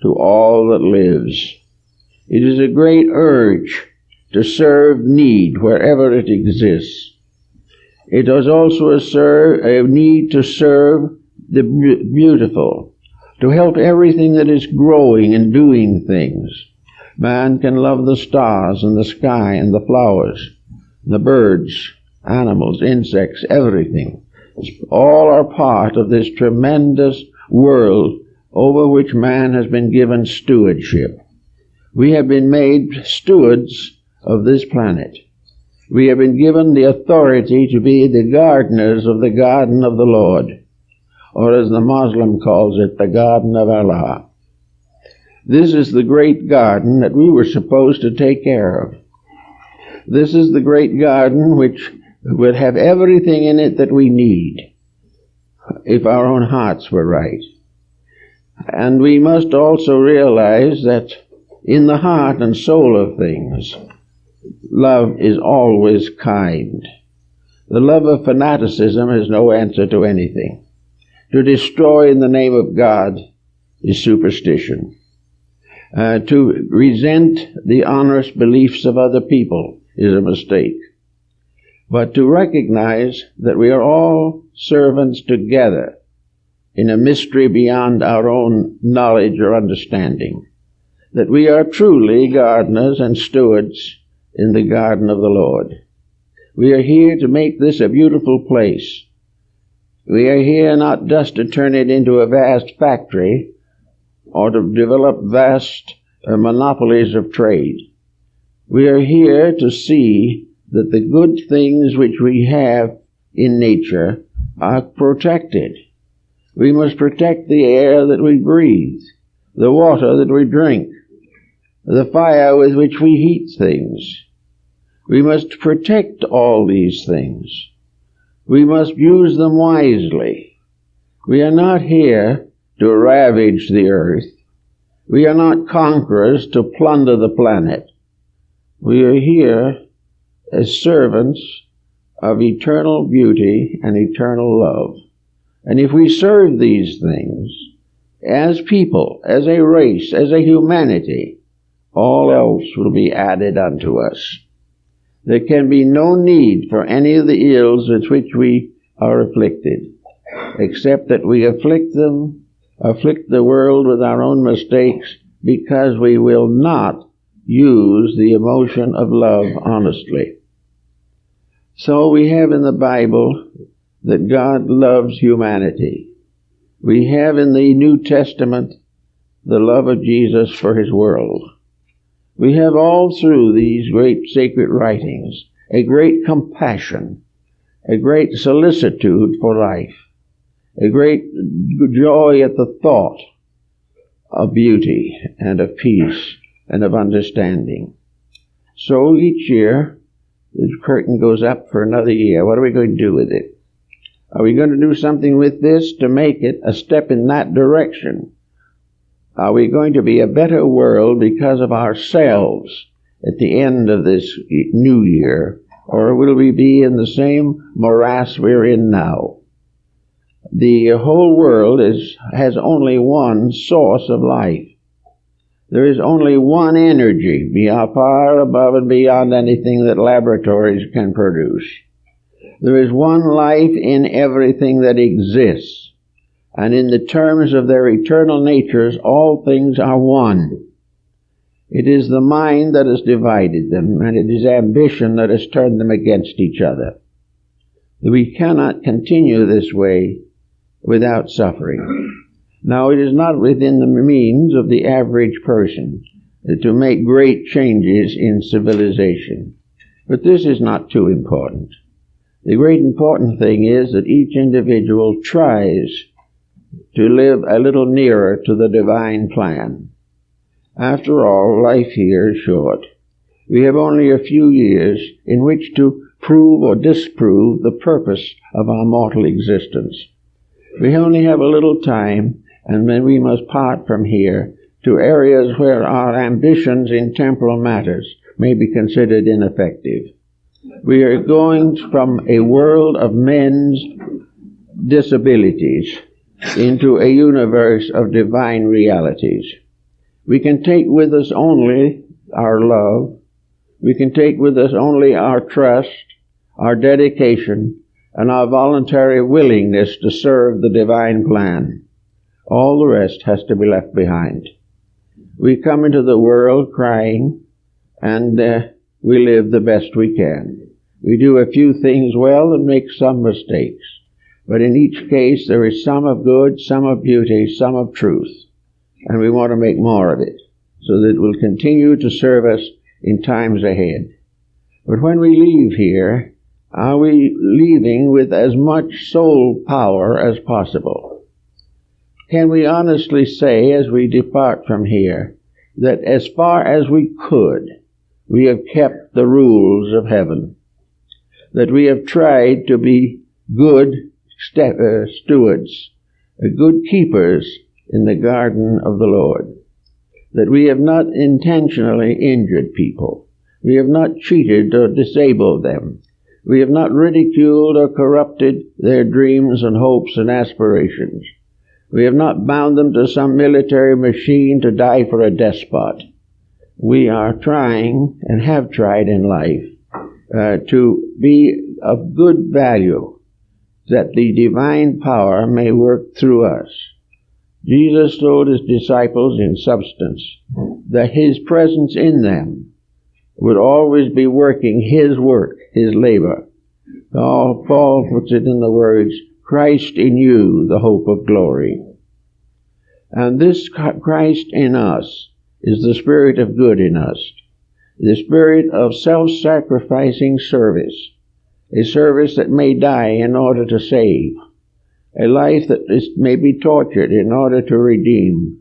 to all that lives. It is a great urge to serve need wherever it exists. It is also a need to serve the beautiful, to help everything that is growing and doing things. Man can love the stars and the sky and the flowers, the birds, animals, insects, everything. All are part of this tremendous world over which man has been given stewardship. We have been made stewards of this planet. We have been given the authority to be the gardeners of the garden of the Lord, or as the Muslim calls it, the garden of Allah. This is the great garden that we were supposed to take care of. This is the great garden which would have everything in it that we need, if our own hearts were right. And we must also realize that in the heart and soul of things, love is always kind. The love of fanaticism is no answer to anything. To destroy in the name of God is superstition. To resent the honest beliefs of other people is a mistake. But to recognize that we are all servants together in a mystery beyond our own knowledge or understanding, that we are truly gardeners and stewards in the garden of the Lord. We are here to make this a beautiful place. We are here not just to turn it into a vast factory or to develop vast monopolies of trade. We are here to see that the good things which we have in nature are protected. We must protect the air that we breathe, the water that we drink, the fire with which we heat things. We must protect all these things. We must use them wisely. We are not here to ravage the earth. We are not conquerors to plunder the planet. We are here as servants of eternal beauty and eternal love. And if we serve these things as people, as a race, as a humanity, all else will be added unto us. There can be no need for any of the ills with which we are afflicted, except that we afflict the world with our own mistakes, because we will not use the emotion of love honestly. So we have in the Bible that God loves humanity. We have in the New Testament the love of Jesus for his world. We have all through these great sacred writings a great compassion, a great solicitude for life, a great joy at the thought of beauty and of peace and of understanding. So each year, the curtain goes up for another year. What are we going to do with it? Are we going to do something with this to make it a step in that direction? Are we going to be a better world because of ourselves at the end of this new year? Or will we be in the same morass we're in now? The whole world has only one source of life. There is only one energy, far above and beyond anything that laboratories can produce. There is one life in everything that exists, and in the terms of their eternal natures, all things are one. It is the mind that has divided them, and it is ambition that has turned them against each other. We cannot continue this way without suffering. Now, it is not within the means of the average person to make great changes in civilization. But this is not too important. The great important thing is that each individual tries to live a little nearer to the divine plan. After all, life here is short. We have only a few years in which to prove or disprove the purpose of our mortal existence. We only have a little time, and then we must part from here to areas where our ambitions in temporal matters may be considered ineffective. We are going from a world of men's disabilities into a universe of divine realities. We can take with us only our love. We can take with us only our trust, our dedication, and our voluntary willingness to serve the divine plan. All the rest has to be left behind. We come into the world crying, and we live the best we can. We do a few things well and make some mistakes. But in each case, there is some of good, some of beauty, some of truth. And we want to make more of it, so that it will continue to serve us in times ahead. But when we leave here, are we leaving with as much soul power as possible? Can we honestly say, as we depart from here, that as far as we could, we have kept the rules of heaven? That we have tried to be good stewards, good keepers in the garden of the Lord? That we have not intentionally injured people. We have not cheated or disabled them. We have not ridiculed or corrupted their dreams and hopes and aspirations. We have not bound them to some military machine to die for a despot. We are trying, and have tried in life, to be of good value, that the divine power may work through us. Jesus told his disciples in substance that his presence in them would always be working his work, his labor. Paul puts it in the words, Christ in you, the hope of glory. And this Christ in us is the spirit of good in us, the spirit of self-sacrificing service, a service that may die in order to save, a life that may be tortured in order to redeem,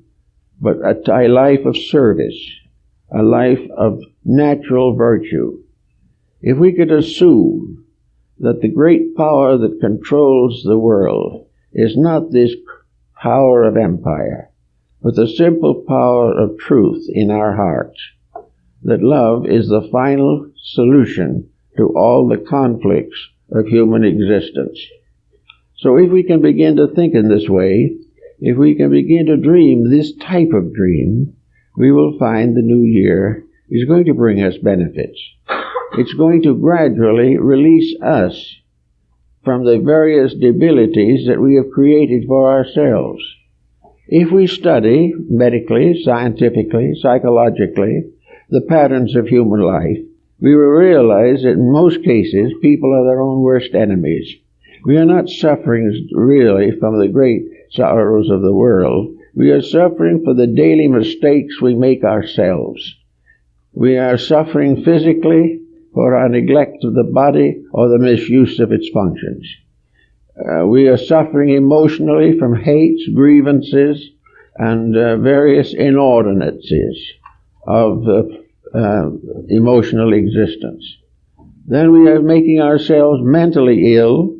but a life of service, a life of natural virtue. If we could assume that the great power that controls the world is not this power of empire, but the simple power of truth in our hearts, that love is the final solution to all the conflicts of human existence. So if we can begin to think in this way, if we can begin to dream this type of dream, we will find the new year is going to bring us benefits. It's going to gradually release us from the various debilities that we have created for ourselves. If we study medically, scientifically, psychologically, the patterns of human life, we will realize that in most cases, people are their own worst enemies. We are not suffering really from the great sorrows of the world. We are suffering for the daily mistakes we make ourselves. We are suffering physically for our neglect of the body or the misuse of its functions. We are suffering emotionally from hates, grievances, and various inordinacies of emotional existence. Then we are making ourselves mentally ill,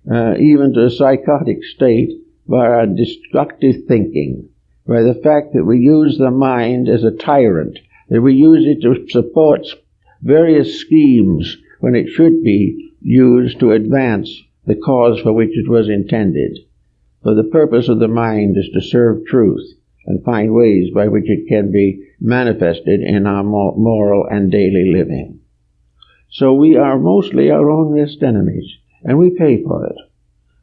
even to a psychotic state, by our destructive thinking, by the fact that we use the mind as a tyrant, that we use it to support various schemes when it should be used to advance the cause for which it was intended. For the purpose of the mind is to serve truth and find ways by which it can be manifested in our moral and daily living. So we are mostly our own worst enemies, and we pay for it.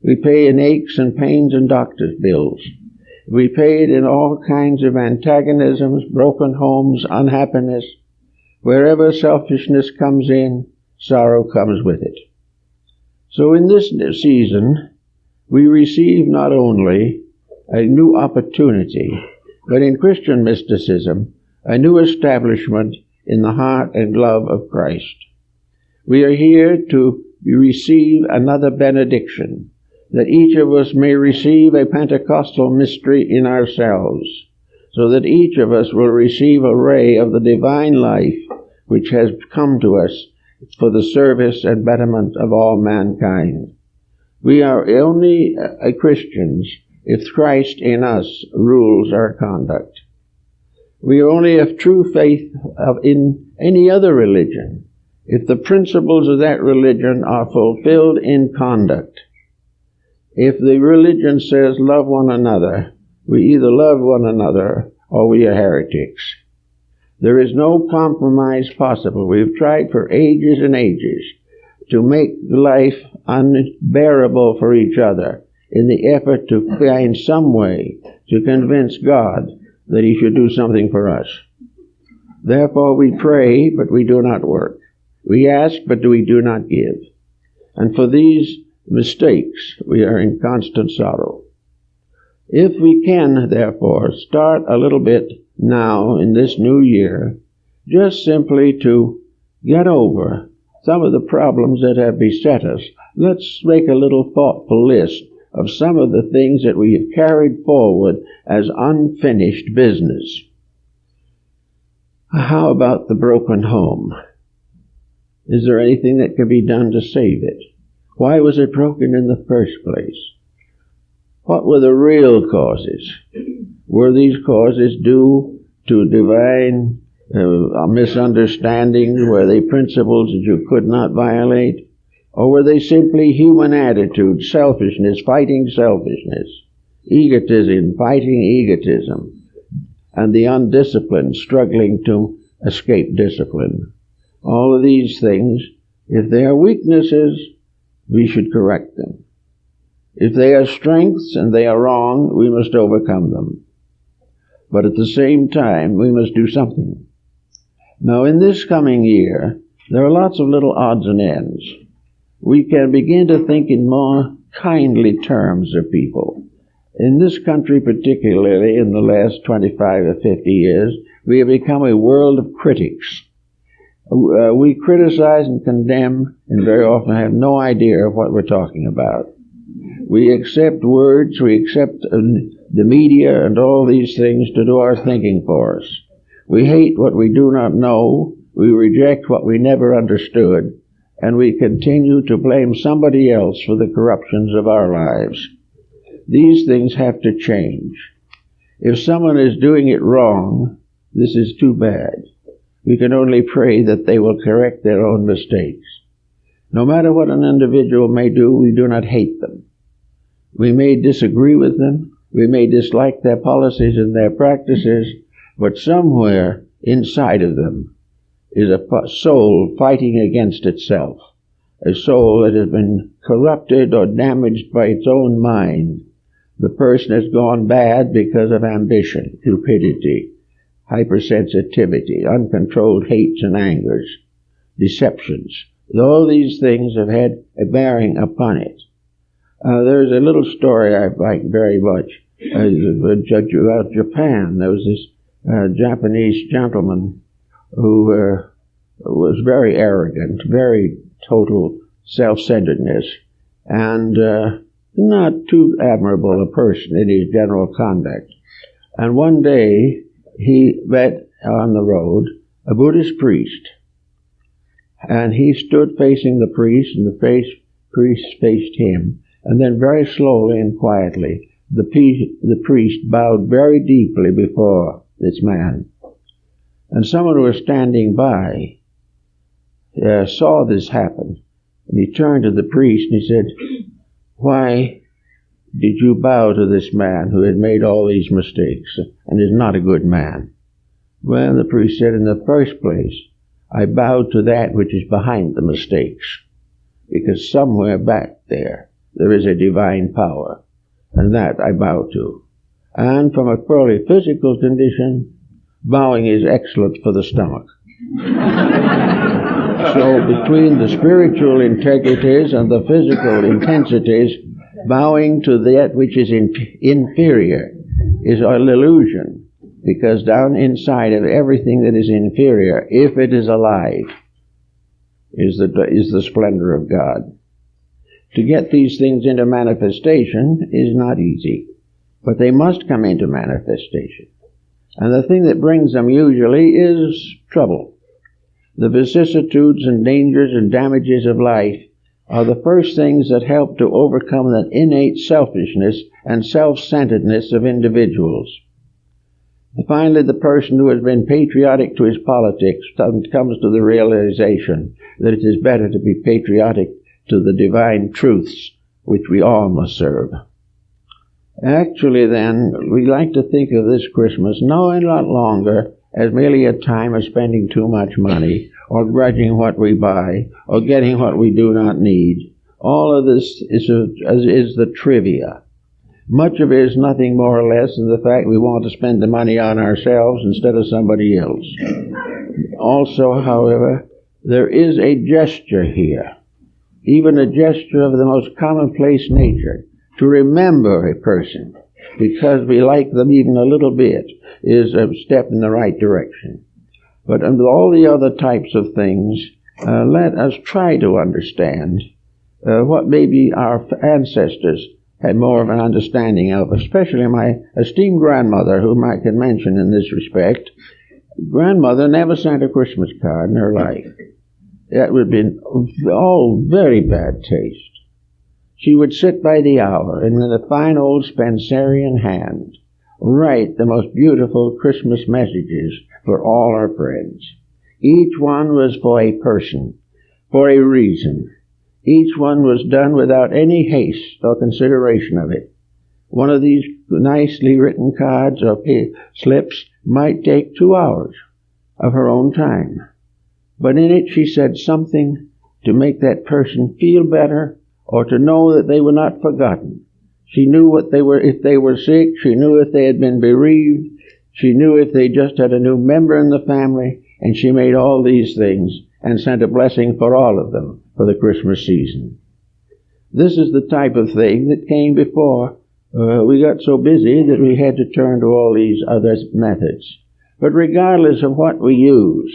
We pay in aches and pains and doctor's bills. We pay it in all kinds of antagonisms, broken homes, unhappiness. Wherever selfishness comes in, sorrow comes with it. So in this season, we receive not only a new opportunity, but in Christian mysticism, a new establishment in the heart and love of Christ. We are here to receive another benediction, that each of us may receive a Pentecostal mystery in ourselves, so that each of us will receive a ray of the divine life which has come to us for the service and betterment of all mankind. We are only Christians if Christ in us rules our conduct. We only have true faith in any other religion if the principles of that religion are fulfilled in conduct. If the religion says love one another, we either love one another or we are heretics. There is no compromise possible. We've tried for ages and ages to make life unbearable for each other in the effort to find some way to convince God that He should do something for us. Therefore we pray, but we do not work. We ask, but we do not give. And for these mistakes, we are in constant sorrow. If we can, therefore, start a little bit now in this new year, just simply to get over some of the problems that have beset us, let's make a little thoughtful list of some of the things that we have carried forward as unfinished business. How about the broken home? Is there anything that can be done to save it? Why was it broken in the first place? What were the real causes? Were these causes due to divine misunderstanding? Were they principles that you could not violate? Or were they simply human attitudes, selfishness fighting selfishness, egotism fighting egotism, and the undisciplined struggling to escape discipline? All of these things, if they are weaknesses, we should correct them. If they are strengths and they are wrong, we must overcome them. But at the same time, we must do something. Now, in this coming year, there are lots of little odds and ends. We can begin to think in more kindly terms of people. In this country, particularly in the last 25 or 50 years, we have become a world of critics. We criticize and condemn and very often have no idea of what we're talking about. We accept words, we accept the media and all these things to do our thinking for us. We hate what we do not know, we reject what we never understood, and we continue to blame somebody else for the corruptions of our lives. These things have to change. If someone is doing it wrong, this is too bad. We can only pray that they will correct their own mistakes. No matter what an individual may do, we do not hate them. We may disagree with them, we may dislike their policies and their practices, but somewhere inside of them is a soul fighting against itself, a soul that has been corrupted or damaged by its own mind. The person has gone bad because of ambition, cupidity, hypersensitivity, uncontrolled hates and angers. deceptions. All these things have had a bearing upon it. There's a little story I like very much about Japan. There was this Japanese gentleman who was very arrogant, very total self-centeredness, and not too admirable a person in his general conduct. And one day he met on the road a Buddhist priest, and he stood facing the priest, and the priest faced him. And then very slowly and quietly, the priest bowed very deeply before this man. And someone who was standing by saw this happen. And he turned to the priest and he said, "Why did you bow to this man who had made all these mistakes and is not a good man?" Well, the priest said, "In the first place, I bowed to that which is behind the mistakes, because somewhere back there is a divine power, and that I bow to. And from a purely physical condition, bowing is excellent for the stomach." So between the spiritual integrities and the physical intensities, bowing to that which is inferior is an illusion, because down inside of everything that is inferior, if it is alive, is the splendor of God. To get these things into manifestation is not easy, but they must come into manifestation. And the thing that brings them usually is trouble. The vicissitudes and dangers and damages of life are the first things that help to overcome that innate selfishness and self-centeredness of individuals. Finally, the person who has been patriotic to his politics comes to the realization that it is better to be patriotic to the divine truths which we all must serve. Actually, then, we like to think of this Christmas no longer as merely a time of spending too much money, or grudging what we buy, or getting what we do not need. All of this is the trivia. Much of it is nothing more or less than the fact we want to spend the money on ourselves instead of somebody else. Also, however, there is a gesture here, even a gesture of the most commonplace nature, to remember a person, because we like them even a little bit, is a step in the right direction. But under all the other types of things, let us try to understand what maybe our ancestors had more of an understanding of, especially my esteemed grandmother, whom I can mention in this respect. Grandmother never sent a Christmas card in her life. That would have been very bad taste. She would sit by the hour and with a fine old Spencerian hand write the most beautiful Christmas messages for all her friends. Each one was for a person, for a reason. Each one was done without any haste or consideration of it. One of these nicely written cards or slips might take 2 hours of her own time. But in it she said something to make that person feel better, or to know that they were not forgotten. She knew what they were, if they were sick. She knew if they had been bereaved. She knew if they just had a new member in the family. And she made all these things and sent a blessing for all of them for the Christmas season. This is the type of thing that came before we got so busy that we had to turn to all these other methods. But regardless of what we use,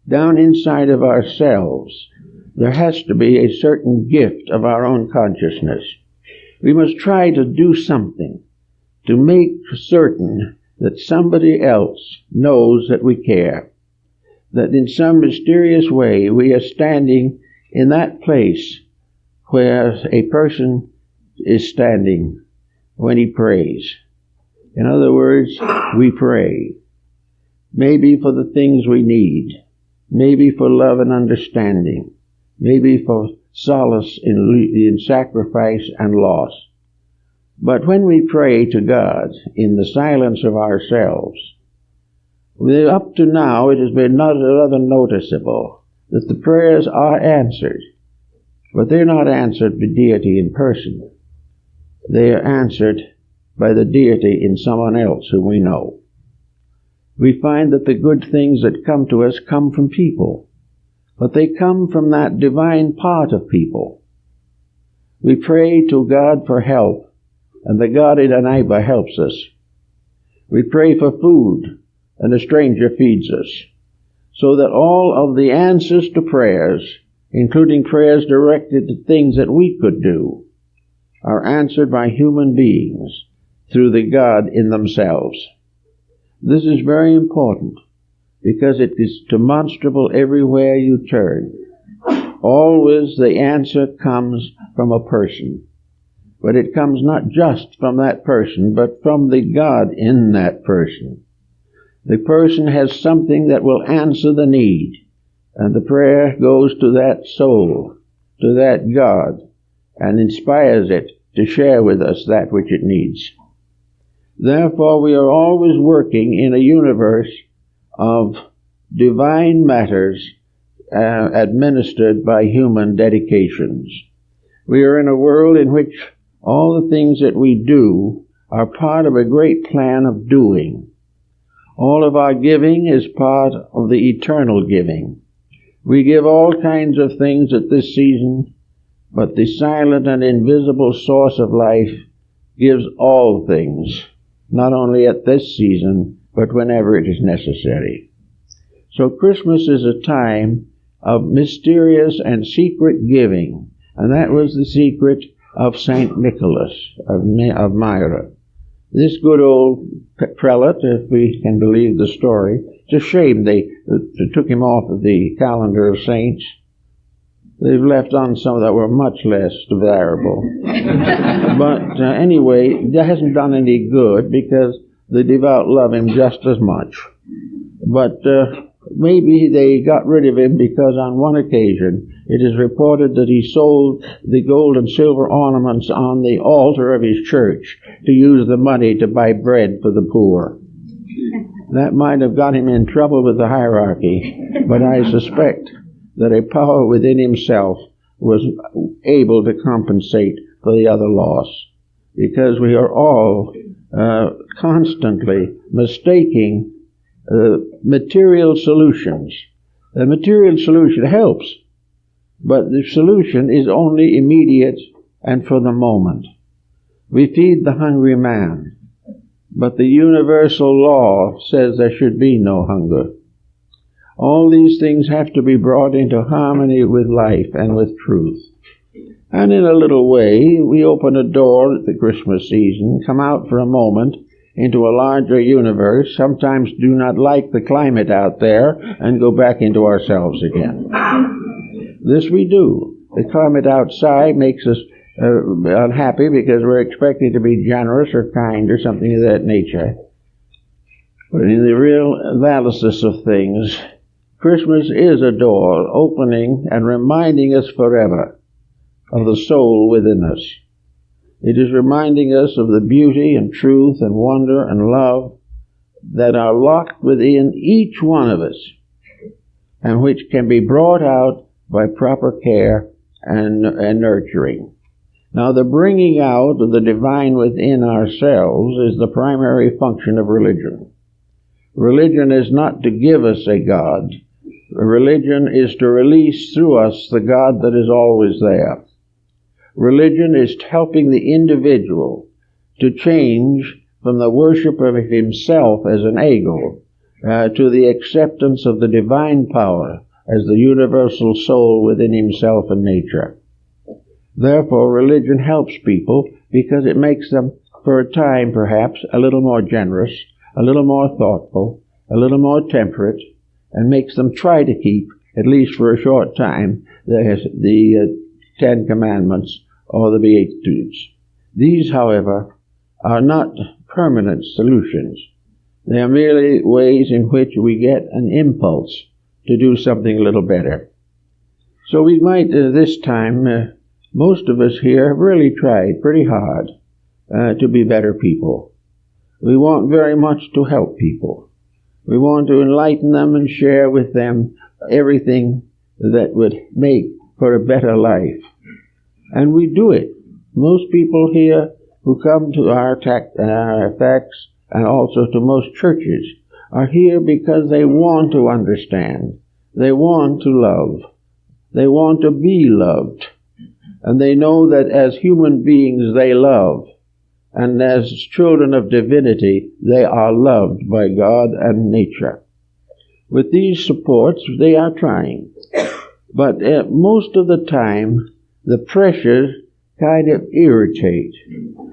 down inside of ourselves, there has to be a certain gift of our own consciousness. We must try to do something to make certain that somebody else knows that we care, that in some mysterious way we are standing in that place where a person is standing when he prays. In other words, we pray, maybe for the things we need, maybe for love and understanding, maybe for solace in sacrifice and loss. But when we pray to God in the silence of ourselves, up to now it has been rather noticeable that the prayers are answered, but they're not answered by deity in person. They are answered by the deity in someone else whom we know. We find that the good things that come to us come from people but they come from that divine part of people. We pray to God for help, and the God in our neighbor helps us. We pray for food, and a stranger feeds us. So that all of the answers to prayers, including prayers directed to things that we could do, are answered by human beings through the God in themselves. This is very important because it is demonstrable everywhere you turn. Always the answer comes from a person, but it comes not just from that person, but from the God in that person. The person has something that will answer the need, and the prayer goes to that soul, to that God, and inspires it to share with us that which it needs. Therefore, we are always working in a universe of divine matters administered by human dedications. We are in a world in which all the things that we do are part of a great plan of doing. All of our giving is part of the eternal giving. We give all kinds of things at this season, but the silent and invisible source of life gives all things, not only at this season, but whenever it is necessary. So Christmas is a time of mysterious and secret giving, and that was the secret of St. Nicholas of Myra. This good old prelate, if we can believe the story, it's a shame they took him off of the calendar of saints. They've left on some that were much less desirable. But anyway, that hasn't done any good because the devout love him just as much. But maybe they got rid of him because on one occasion it is reported that he sold the gold and silver ornaments on the altar of his church to use the money to buy bread for the poor. That might have got him in trouble with the hierarchy, but I suspect that a power within himself was able to compensate for the other loss, because we are all constantly mistaking material solutions. The material solution helps, but the solution is only immediate and for the moment. We feed the hungry man, but the universal law says there should be no hunger. All these things have to be brought into harmony with life and with truth. And in a little way, we open a door at the Christmas season, come out for a moment into a larger universe, sometimes do not like the climate out there, and go back into ourselves again. This we do. The climate outside makes us unhappy because we're expected to be generous or kind or something of that nature. But in the real analysis of things, Christmas is a door opening and reminding us forever of the soul within us. It is reminding us of the beauty and truth and wonder and love that are locked within each one of us and which can be brought out by proper care and nurturing. Now, the bringing out of the divine within ourselves is the primary function of religion. Religion is not to give us a God. Religion is to release through us the God that is always there. Religion is helping the individual to change from the worship of himself as an ego to the acceptance of the divine power as the universal soul within himself and nature. Therefore, religion helps people because it makes them, for a time perhaps, a little more generous, a little more thoughtful, a little more temperate, and makes them try to keep, at least for a short time, the Ten Commandments or the Beatitudes. These, however, are not permanent solutions. They are merely ways in which we get an impulse to do something a little better. So we might, this time, most of us here have really tried pretty hard to be better people. We want very much to help people. We want to enlighten them and share with them everything that would make for a better life. And we do it. Most people here who come to our effects and also to most churches are here because they want to understand. They want to love. They want to be loved. And they know that as human beings they love. And as children of divinity, they are loved by God and nature. With these supports, they are trying. But most of the time, the pressures kind of irritate.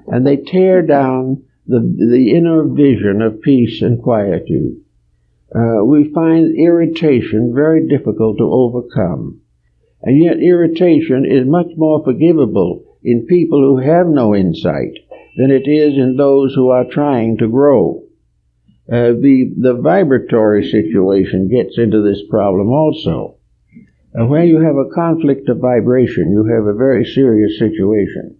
And they tear down the inner vision of peace and quietude. We find irritation very difficult to overcome. And yet irritation is much more forgivable in people who have no insight than it is in those who are trying to grow. The vibratory situation gets into this problem also. Where you have a conflict of vibration, you have a very serious situation.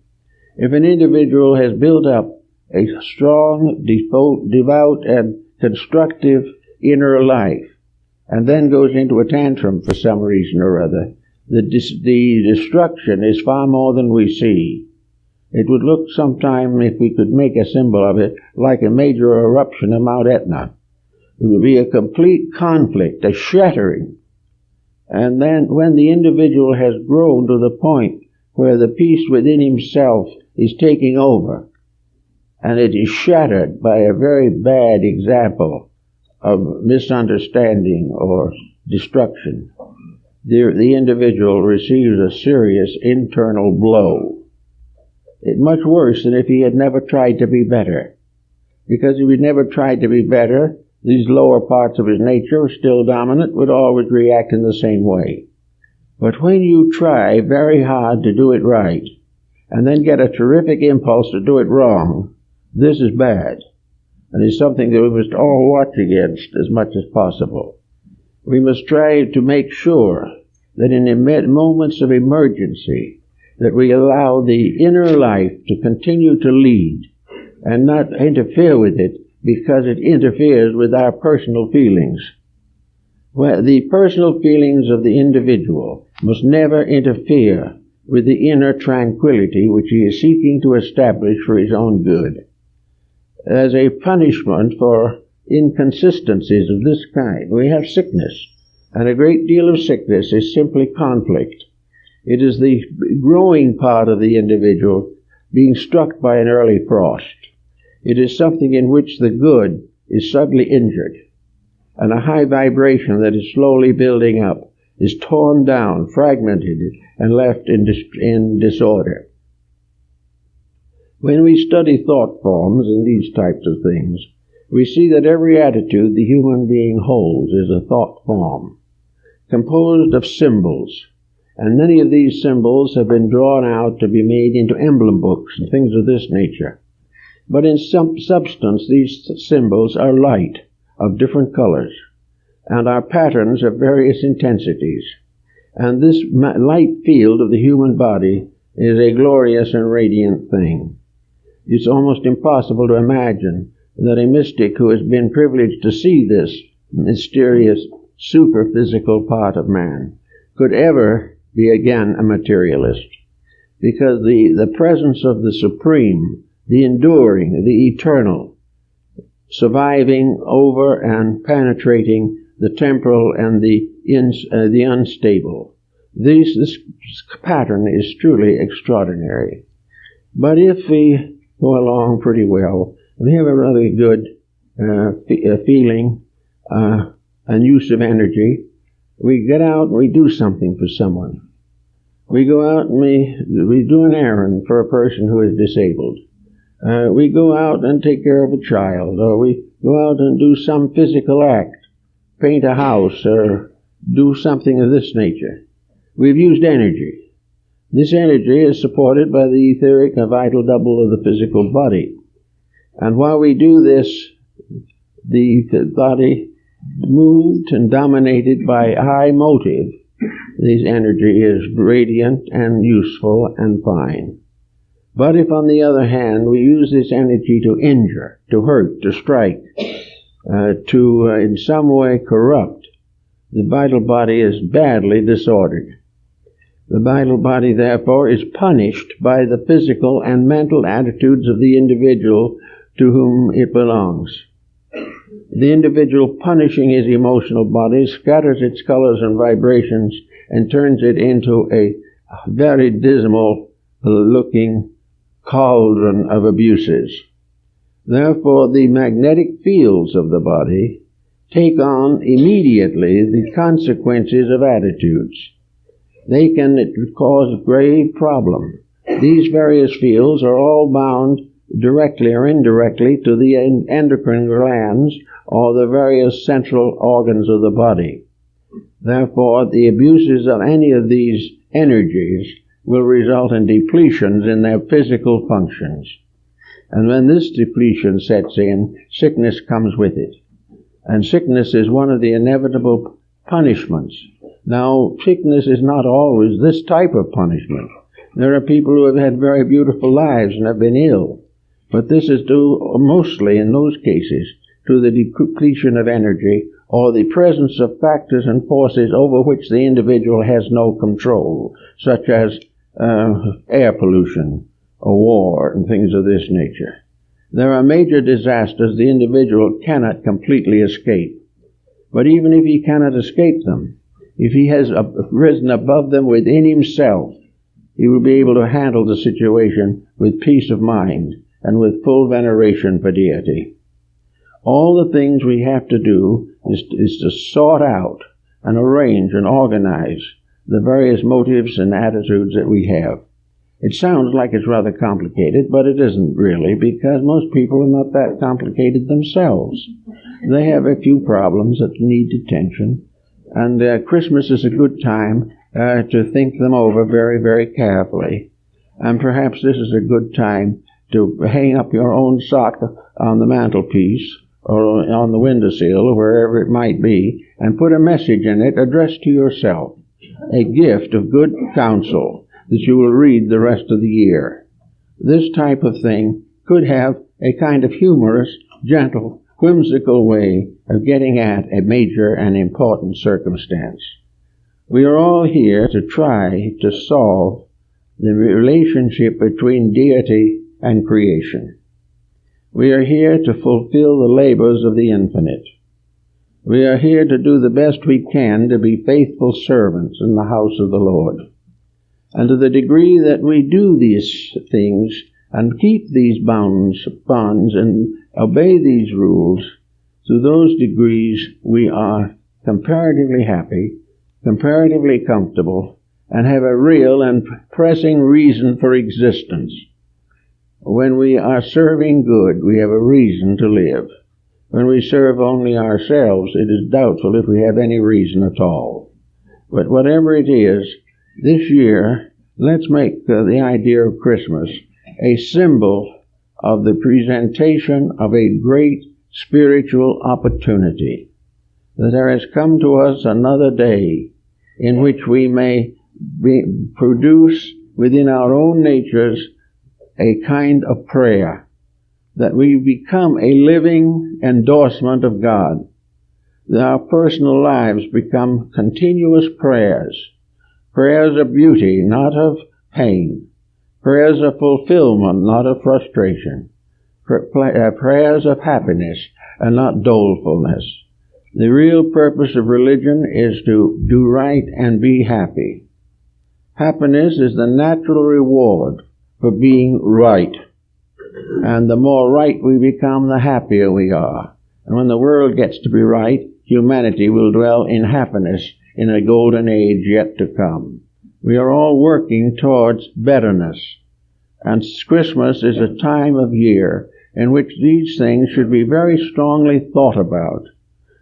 If an individual has built up a strong, devout, and constructive inner life, and then goes into a tantrum for some reason or other, the destruction is far more than we see. It would look sometime, if we could make a symbol of it, like a major eruption of Mount Etna. It would be a complete conflict, a shattering. And then when the individual has grown to the point where the peace within himself is taking over, and it is shattered by a very bad example of misunderstanding or destruction, the individual receives a serious internal blow. It's much worse than if he had never tried to be better. Because if he never tried to be better, these lower parts of his nature, still dominant, would always react in the same way. But when you try very hard to do it right, and then get a terrific impulse to do it wrong, this is bad. And it's something that we must all watch against as much as possible. We must try to make sure that in moments of emergency, that we allow the inner life to continue to lead and not interfere with it because it interferes with our personal feelings. Well, the personal feelings of the individual must never interfere with the inner tranquility which he is seeking to establish for his own good. As a punishment for inconsistencies of this kind, we have sickness, and a great deal of sickness is simply conflict. It is the growing part of the individual being struck by an early frost. It is something in which the good is suddenly injured, and a high vibration that is slowly building up is torn down, fragmented, and left in disorder. When we study thought forms and these types of things, we see that every attitude the human being holds is a thought form, composed of symbols. And many of these symbols have been drawn out to be made into emblem books and things of this nature. But in some substance, these symbols are light of different colors and are patterns of various intensities. And this light field of the human body is a glorious and radiant thing. It's almost impossible to imagine that a mystic who has been privileged to see this mysterious superphysical part of man could ever be again a materialist, because the presence of the supreme, the enduring, the eternal, surviving over and penetrating the temporal and the unstable, this pattern is truly extraordinary. But if we go along pretty well, we have a rather good feeling and use of energy, we get out and we do something for someone. We go out and we do an errand for a person who is disabled. We go out and take care of a child, or we go out and do some physical act, paint a house, or do something of this nature. We've used energy. This energy is supported by the etheric and vital double of the physical body. And while we do this, the body, moved and dominated by high motive, this energy is radiant and useful and fine. But if, on the other hand, we use this energy to injure, to hurt, to strike, to in some way corrupt, the vital body is badly disordered. The vital body, therefore, is punished by the physical and mental attitudes of the individual to whom it belongs. The individual punishing his emotional body scatters its colors and vibrations and turns it into a very dismal looking cauldron of abuses. Therefore, the magnetic fields of the body take on immediately the consequences of attitudes. They can cause grave problem. These various fields are all bound directly or indirectly to the endocrine glands or the various central organs of the body. Therefore, the abuses of any of these energies will result in depletions in their physical functions. And when this depletion sets in, sickness comes with it. And sickness is one of the inevitable punishments. Now, sickness is not always this type of punishment. There are people who have had very beautiful lives and have been ill. But this is due mostly, in those cases, to the depletion of energy or the presence of factors and forces over which the individual has no control, such as air pollution or war and things of this nature. There are major disasters the individual cannot completely escape. But even if he cannot escape them, if he has risen above them within himself, he will be able to handle the situation with peace of mind and with full veneration for deity. All the things we have to do is to sort out and arrange and organize the various motives and attitudes that we have. It sounds like it's rather complicated, but it isn't really, because most people are not that complicated themselves. They have a few problems that need attention, and Christmas is a good time to think them over very, very carefully. And perhaps this is a good time to hang up your own sock on the mantelpiece or on the windowsill or wherever it might be, and put a message in it addressed to yourself, a gift of good counsel that you will read the rest of the year. This type of thing could have a kind of humorous, gentle, whimsical way of getting at a major and important circumstance. We are all here to try to solve the relationship between deity and creation. We are here to fulfill the labors of the infinite. We are here to do the best we can to be faithful servants in the house of the Lord. And to the degree that we do these things and keep these bonds and obey these rules, to those degrees we are comparatively happy, comparatively comfortable, and have a real and pressing reason for existence. When we are serving good, we have a reason to live. When we serve only ourselves, it is doubtful if we have any reason at all. But whatever it is, this year, let's make the idea of Christmas a symbol of the presentation of a great spiritual opportunity, that there has come to us another day in which we may produce within our own natures a kind of prayer, that we become a living endorsement of God, that our personal lives become continuous prayers, prayers of beauty, not of pain, prayers of fulfillment, not of frustration, prayers of happiness and not dolefulness. The real purpose of religion is to do right and be happy. Happiness is the natural reward for being right. And the more right we become, the happier we are. And when the world gets to be right, humanity will dwell in happiness in a golden age yet to come. We are all working towards betterness. And Christmas is a time of year in which these things should be very strongly thought about.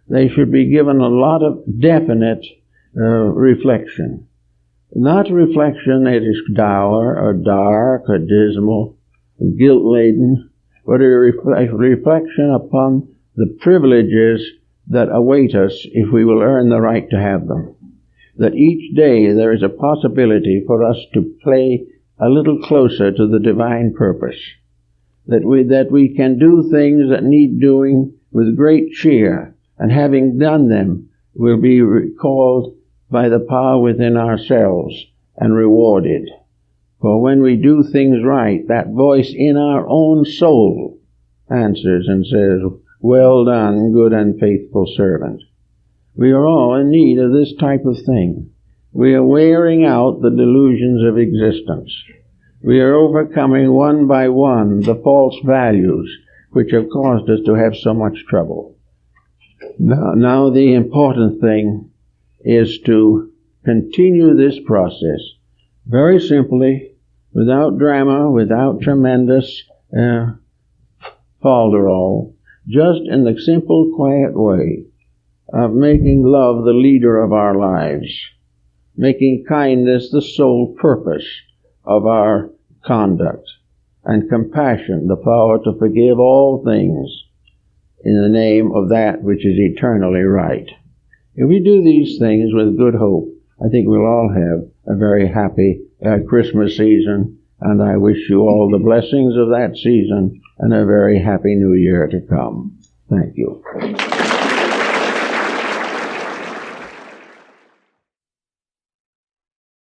They should be given a lot of definite reflection. Not reflection that is dour or dark or dismal, guilt-laden, but a reflection upon the privileges that await us if we will earn the right to have them. That each day there is a possibility for us to play a little closer to the divine purpose. That we can do things that need doing with great cheer, and having done them will be recalled by the power within ourselves and rewarded. For when we do things right, that voice in our own soul answers and says, "Well done, good and faithful servant." We are all in need of this type of thing. We are wearing out the delusions of existence. We are overcoming one by one the false values which have caused us to have so much trouble. Now the important thing is to continue this process very simply, without drama, without tremendous falderall, just in the simple, quiet way of making love the leader of our lives, making kindness the sole purpose of our conduct, and compassion the power to forgive all things in the name of that which is eternally right. If we do these things with good hope, I think we'll all have a very happy Christmas season, and I wish you all the blessings of that season and a very happy New Year to come. Thank you.